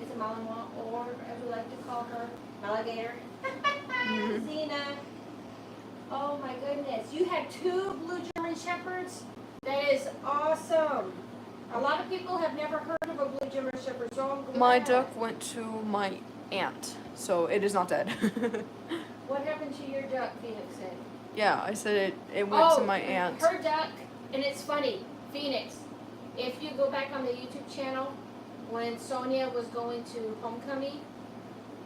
is it Malinois, or as we like to call her, Alligator. Xena. Oh my goodness, you had 2 blue German Shepherds? That is awesome. A lot of people have never heard of a blue German Shepherd, so I'm glad. My duck went to my aunt, so it is not dead. What happened to your duck, Phoenix said? Yeah, I said it went to my aunt. Her duck, and it's funny, Phoenix, if you go back on the YouTube channel, when Sonia was going to homecoming,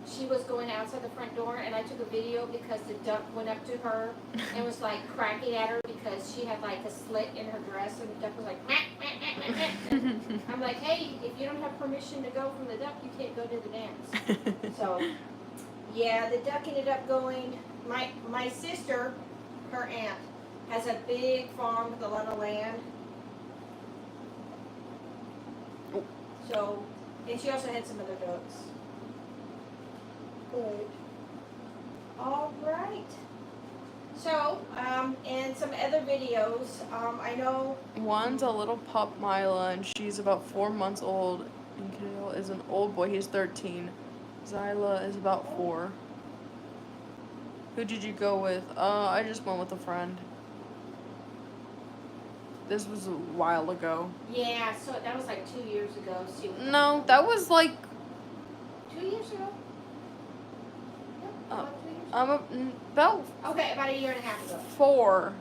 she was going outside the front door, and I took a video because the duck went up to her and was like cracking at her because she had like a slit in her dress, and the duck was like, meh, meh, meh, meh, meh. I'm like, hey, if you don't have permission to go from the duck, you can't go to the dance. So, yeah, the duck ended up going. My sister, her aunt, has a big farm with a lot of land. So, and she also had some other ducks. Good. All right. So, and some other videos. I know. One's a little pup, Mila, and she's about 4 months old. And Kale is an old boy. He's 13. Zyla is about 4. Who did you go with? I just went with a friend. This was a while ago. Yeah, so that was like 2 years ago. No, that was like 2 years ago. Yep, about 2 years ago. about Okay, about a year and a half ago. 4.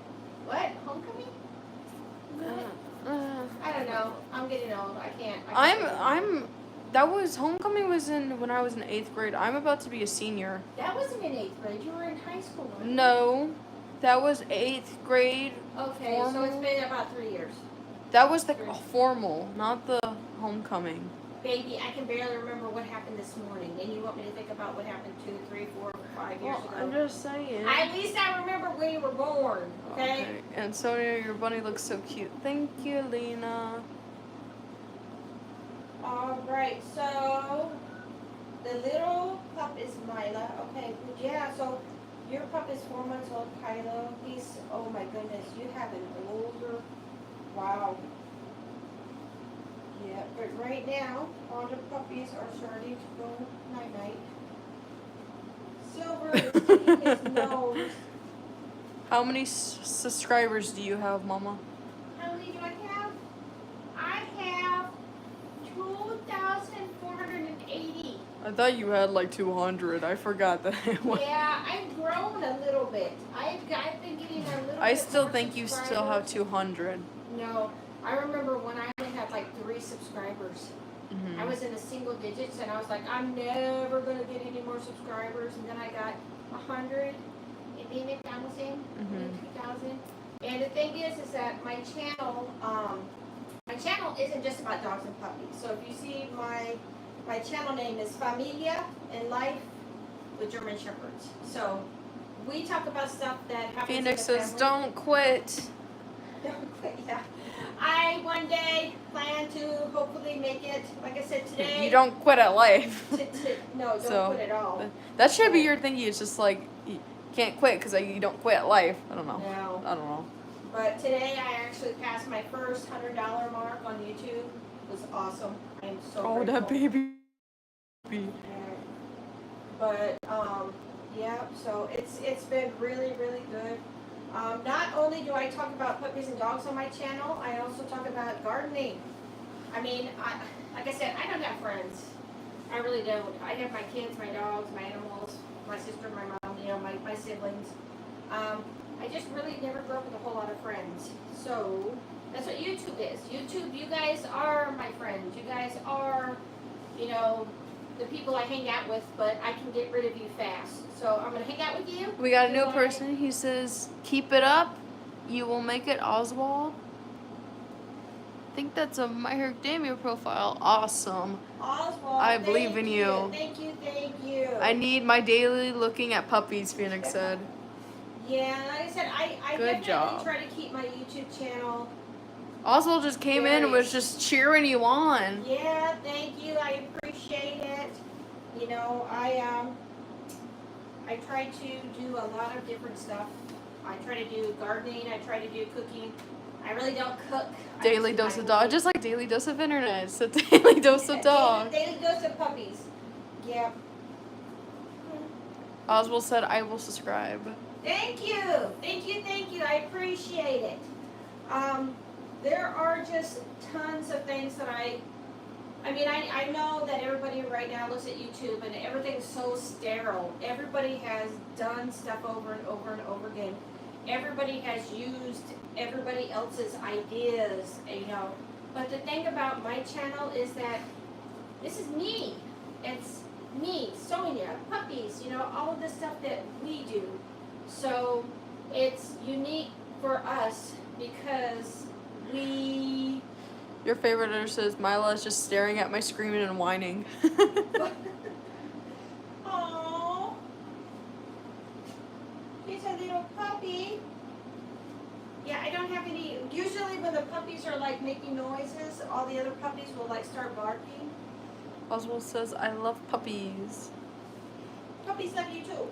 What? Homecoming? I don't know. I'm getting old. I can't. That was homecoming was when I was in 8th grade. I'm about to be a senior. That wasn't in 8th grade. You were in high school. Weren't you? No, that was 8th grade. Okay, formal. so it's been about 3 years. That was the formal, not the homecoming. Baby, I can barely remember what happened this morning, and you want me to think about what happened 2, 3, 4, 5 years ago? I'm just saying. At least I remember when you were born, okay? And Sonia, your bunny looks so cute. Thank you, Lena. Alright, so the little pup is Mila. Okay, yeah, so your pup is 4 months old, Kylo. He's, oh my goodness, you have an older, wow. Yeah, but right now, all the puppies are starting to go night-night. Silver is taking his nose. How many subscribers do you have, Mama? How many do I have? I have 2,480. I thought you had like 200. I forgot that. Yeah, I've grown a little bit. I've been getting a little I bit still more think you still have 200. No, I remember when I only had like 3 subscribers. I was in the single digits, and I was like, I'm never going to get any more subscribers. And then I got 100, and then 1,000, 2,000. And the thing is that my channel isn't just about dogs and puppies. So if you see my channel name is Familia and Life with German Shepherds. So we talk about stuff that happens Phoenix in the says, family. don't quit. Don't quit, yeah. I one day plan to hopefully make it, like I said today. You don't quit at life. No, don't quit at all. That should be your thingy. It's just like, you can't quit because you don't quit at life. I don't know. No. I don't know. But today I actually passed my first $100 mark on YouTube. It was awesome. I'm so grateful. That baby. But yeah, so it's been really, really good. Not only do I talk about puppies and dogs on my channel, I also talk about gardening. I mean, like I said, I don't have friends. I really don't. I have my kids, my dogs, my animals, my sister, my mom, my siblings. I just really never grew up with a whole lot of friends. So that's what YouTube is. YouTube, you guys are my friends. You guys are, the people I hang out with, but I can get rid of you fast. So I'm going to hang out with you. We got a new person. He says, keep it up. You will make it, Oswald. I think that's a My Hero Academia profile. Awesome. Oswald, I believe in you. Thank you, thank you. I need my daily looking at puppies, Phoenix said. Yeah, like I said, I Good definitely job. try to keep my YouTube channel. Oswald just came in and was just cheering you on. Yeah, thank you. I appreciate it. I try to do a lot of different stuff. I try to do gardening. I try to do cooking. I really don't cook. Daily dose of dog, just like daily dose of internet. It's a daily dose of dog. Daily dose of puppies. Yeah. Oswald said, I will subscribe. Thank you. Thank you, thank you. I appreciate it. There are just tons of things that I know that everybody right now looks at YouTube and everything's so sterile. Everybody has done stuff over and over and over again. Everybody has used everybody else's ideas, But the thing about my channel is that this is me. It's me, Sonia, puppies, all of the stuff that we do. So it's unique for us because we... Your favorite editor says, Mila is just staring at my screaming and whining. Aww. He's a little puppy. Yeah, I don't have any... Usually when the puppies are like making noises, all the other puppies will like start barking. Oswald says, I love puppies. Puppies love you too.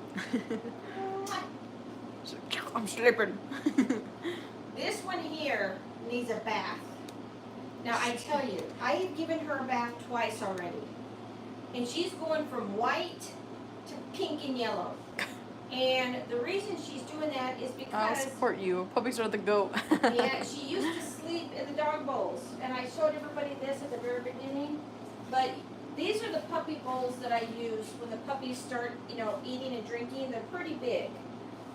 I'm sleeping. This one here needs a bath. Now I tell you, I have given her a bath twice already. And she's going from white to pink and yellow. And the reason she's doing that is I'll because... support you. Puppies are the goat. Yeah, she used to sleep in the dog bowls. And I showed everybody this at the very beginning. But these are the puppy bowls that I use when the puppies start, eating and drinking. They're pretty big.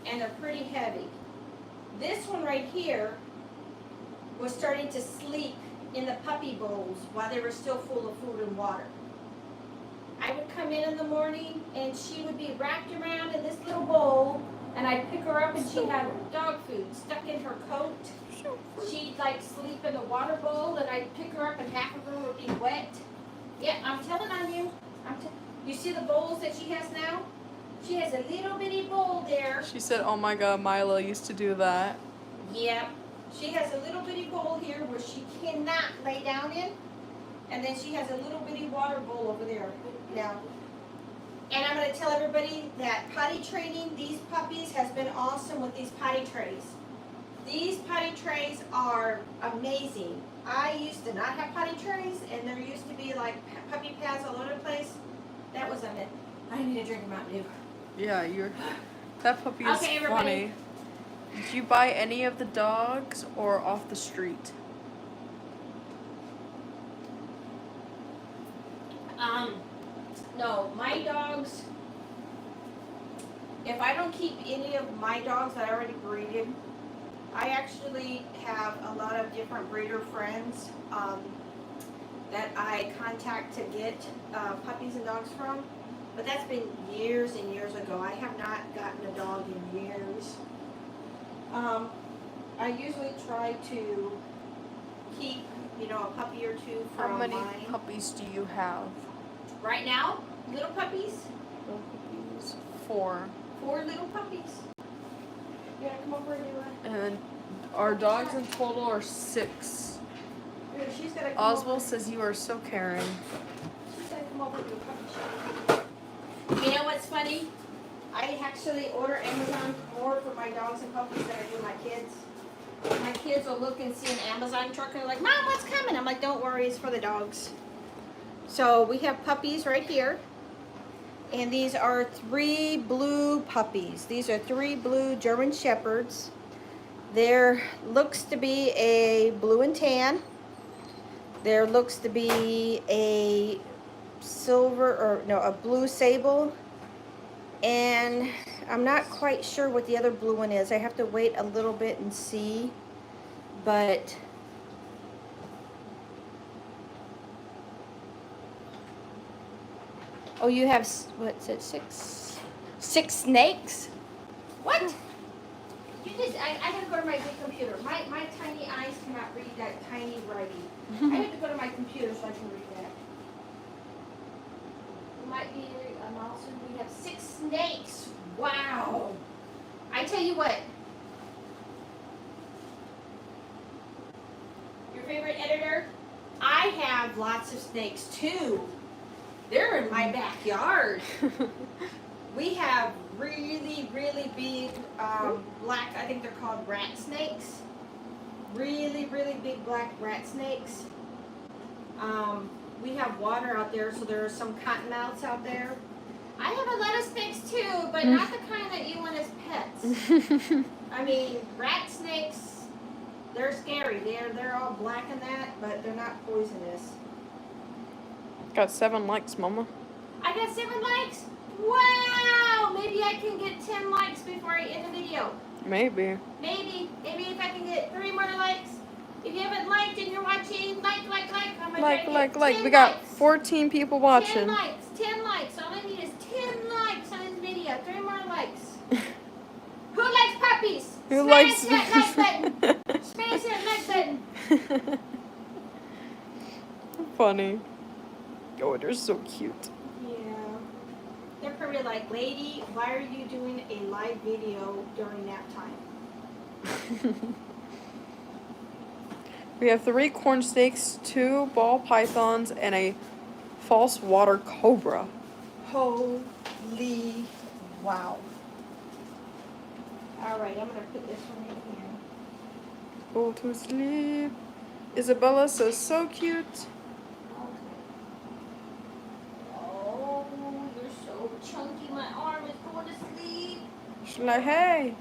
And they're pretty heavy. This one right here was starting to sleep in the puppy bowls while they were still full of food and water. I would come in the morning and she would be wrapped around in this little bowl, and I'd pick her up and she had dog food stuck in her coat. She'd like sleep in the water bowl, and I'd pick her up and half of her would be wet. Yeah, I'm telling on you. You see the bowls that she has now? She has a little bitty bowl there. She said, oh my god, Milo used to do that. Yep. She has a little bitty bowl here where she cannot lay down in. And then she has a little bitty water bowl over there now. And I'm going to tell everybody that potty training these puppies has been awesome with these potty trays. These potty trays are amazing. I used to not have potty trays, and there used to be like puppy pads all over the place. That was a myth. I need a drink of Mountain Dew. Yeah, that puppy is Okay, funny. everybody. Did you buy any of the dogs or off the street? No, my dogs, if I don't keep any of my dogs that I already breeded, I actually have a lot of different breeder friends that I contact to get puppies and dogs from. But that's been years and years ago. I have not gotten a dog in years. I usually try to keep, a puppy or two from How many mine. puppies do you have? Right now, little puppies, Little puppies. 4. 4 little puppies. You gotta come over and do it. And our dogs in total are 6. Here, she's gotta come Oswald over. says you are so caring. She's gotta come over and do a puppy show. You know what's funny? I actually order Amazon more for my dogs and puppies than I do my kids. My kids will look and see an Amazon truck and they're like, Mom, what's coming? I'm like, don't worry, it's for the dogs. So we have puppies right here. And these are 3 blue puppies. These are 3 blue German Shepherds. There looks to be a blue and tan. There looks to be a a blue sable. And I'm not quite sure what the other blue one is. I have to wait a little bit and see. But oh, you have, what's it, 6 snakes? What? You just, I had to go to my big computer. My tiny eyes cannot read that tiny writing. I have to go to my computer so I can read that. It might be a milestone. We have 6 snakes. Wow. I tell you what. Your favorite editor? I have lots of snakes too. They're in my backyard. We have really, really big black, I think they're called rat snakes. Really, really big black rat snakes. We have water out there, so there are some cottonmouths out there. I have a lot of snakes too, but not the kind that you want as pets. I mean, rat snakes, they're scary. They're all black and that, but they're not poisonous. Got 7 likes, Mama. I got 7 likes? Wow! Maybe I can get 10 likes before I end the video. Maybe. Maybe if I can get 3 more likes. If you haven't liked and you're watching, like. I'm gonna try to get 10 We got likes. 14 people 10 watching. likes. 10 likes. All I need is 10 likes on this video. 3 more likes. Who likes puppies? Who Smash likes that like button. Smash that like button. Funny. Oh, they're so cute. Yeah. They're probably like, lady, why are you doing a live video during nap time? We have 3 corn snakes, 2 ball pythons, and a false water cobra. Holy wow. Alright, I'm going to put this one in here. Go to sleep. Isabella says, so cute. Oh, you're so chunky. My arm is going to sleep. She's like, hey.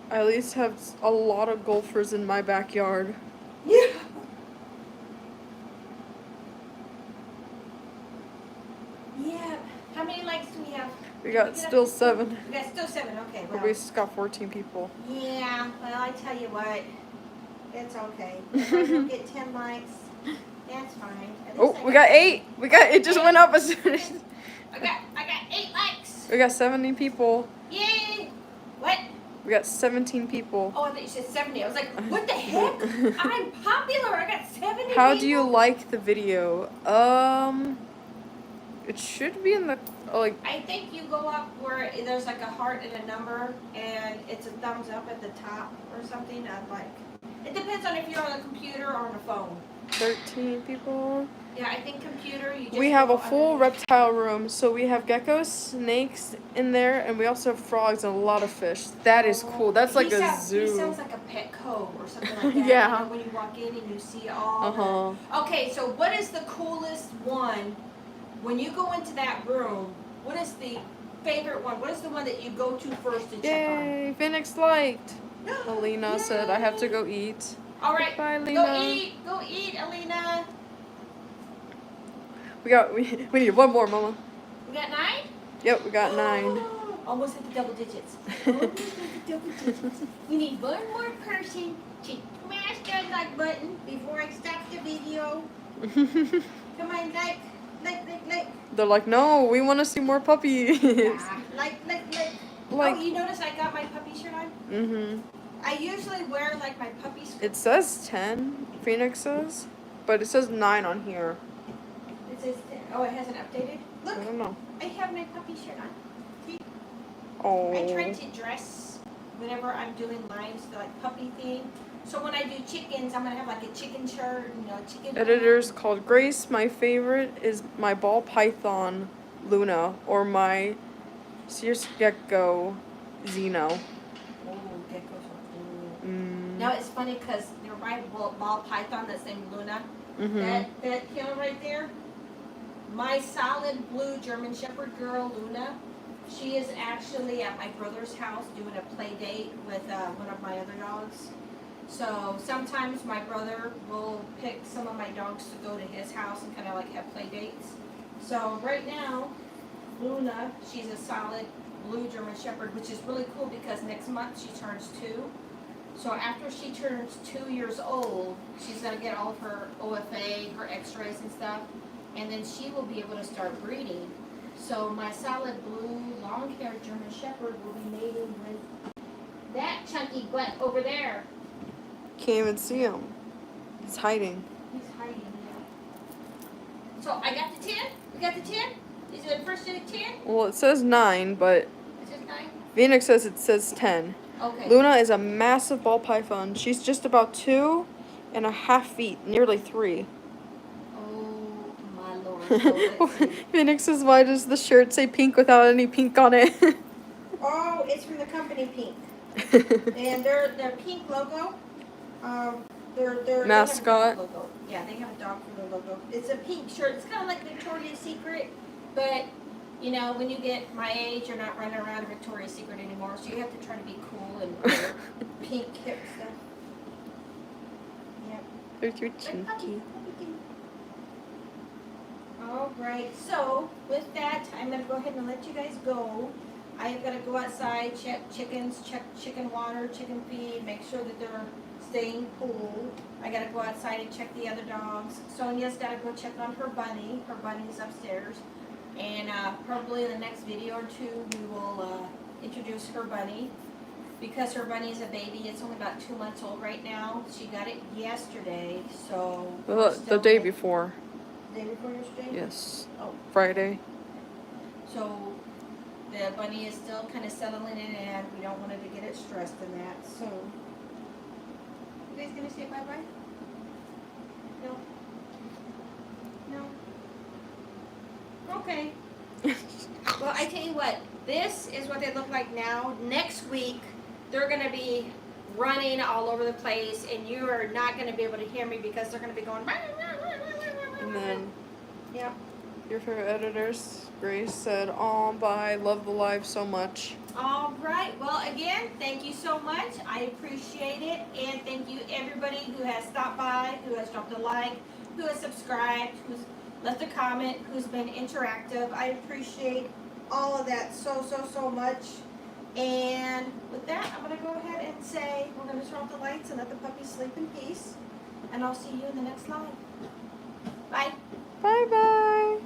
I at least have a lot of golfers in my backyard. Yeah. Yeah. How many likes do we have? We got still 7. We got still 7. Okay. But Well. we just got 14 people. Yeah. Well, I tell you what. It's okay. If I don't get 10 likes, that's fine. At Oh, least I we got 8. We got it just went up as soon as I got 8 likes. we got 70 people. Yay! What? We got 17 people. Oh, I thought you said 70. I was like, what the heck? I'm popular. I got 70 How people. do you like the video? It should be in the like. I think you go up where there's like a heart and a number, and it's a thumbs up at the top or something. I'm like, it depends on if you're on a computer or on a phone. 13 people. Yeah, I think computer. You just We have go a full underneath. reptile room, so we have geckos, snakes in there, and we also have frogs and a lot of fish. That is cool. That's like a zoo. He sounds like a pet cove or something like that. Yeah. You know, when you walk in and you see all. Okay, so what is the coolest one? When you go into that room, what is the favorite one? What is the one that you go to first to check on? Yay! Phoenix liked. Alina said, "I have to go eat." All right, Bye, go Lena. Go eat, Alina. We need one more, Mama. We got 9? Yep, we got 9. Almost hit the double digits. Almost hit the double digits. We need one more person to smash that like button before I stop the video. Come on, like. They're like, no, we want to see more puppies. Like. Like. Oh, you notice I got my puppy shirt on? Mhm. I usually wear like my puppy skirt. It says 10, Phoenix says, but it says 9 on here. It says, oh, it hasn't updated? Look, I don't know. I have my puppy shirt on. See? Oh. I try to dress whenever I'm doing lines, the like puppy thing. So when I do chickens, I'm gonna have like a chicken shirt, you know, chicken. Editor's called Grace. My favorite is my ball python, Luna, or my Sears gecko, Zeno. Oh, geckos are cool. Mm. Now it's funny because they're my ball python that's named Luna. Mhm. That killer right there, my solid blue German Shepherd girl, Luna, she is actually at my brother's house doing a play date with one of my other dogs. So sometimes my brother will pick some of my dogs to go to his house and kind of like have play dates. So right now, Luna, she's a solid blue German Shepherd, which is really cool because next month she turns 2. So after she turns 2 years old, she's going to get all of her OFA, her x-rays and stuff, and then she will be able to start breeding. So my solid blue long-haired German Shepherd will be mating with that chunky butt over there. Can't even see him. He's hiding. He's hiding there. So I got the 10? We got the 10? Is it the first to 10? Well, it says 9, but Is it 9? Phoenix says it says 10. Okay. Luna is a massive ball python. She's just about 2.5 feet, nearly 3. Oh my lord. So let's see. Phoenix says, why does the shirt say pink without any pink on it? Oh, it's from the company Pink. And their pink logo, their Mascot. logo. Yeah, they have a dog for their logo. It's a pink shirt. It's kind of like Victoria's Secret, but you know, when you get my age, you're not running around a Victoria's Secret anymore, so you have to try to be cool and wear pink hip stuff. Yep. There's your Like chinky. puppy. All right. So with that, I'm gonna go ahead and let you guys go. I have got to go outside, check chickens, check chicken water, chicken feed, make sure that they're staying cool. I got to go outside and check the other dogs. Sonia's got to go check on her bunny. Her bunny's upstairs. And probably in the next video or 2, we will introduce her bunny. Because her bunny is a baby, it's only about 2 months old right now. She got it yesterday, so... The day before. The day before yesterday? Yes. Oh. Friday. So the bunny is still kind of settling in, and we don't want her to get it stressed in that. So, you guys gonna say bye-bye? No? No? Okay. Well, I tell you what, this is what they look like now. Next week, they're gonna be running all over the place, and you are not gonna be able to hear me because they're gonna be going. And then Yep. your favorite editors, Grace said, "Oh, bye. Love the live so much." All right. Well, again, thank you so much. I appreciate it. And thank you everybody who has stopped by, who has dropped a like, who has subscribed, who's left a comment, who's been interactive. I appreciate all of that so much. And with that, I'm gonna go ahead and say, we're gonna turn off the lights and let the puppies sleep in peace. And I'll see you in the next live. Bye. Bye bye.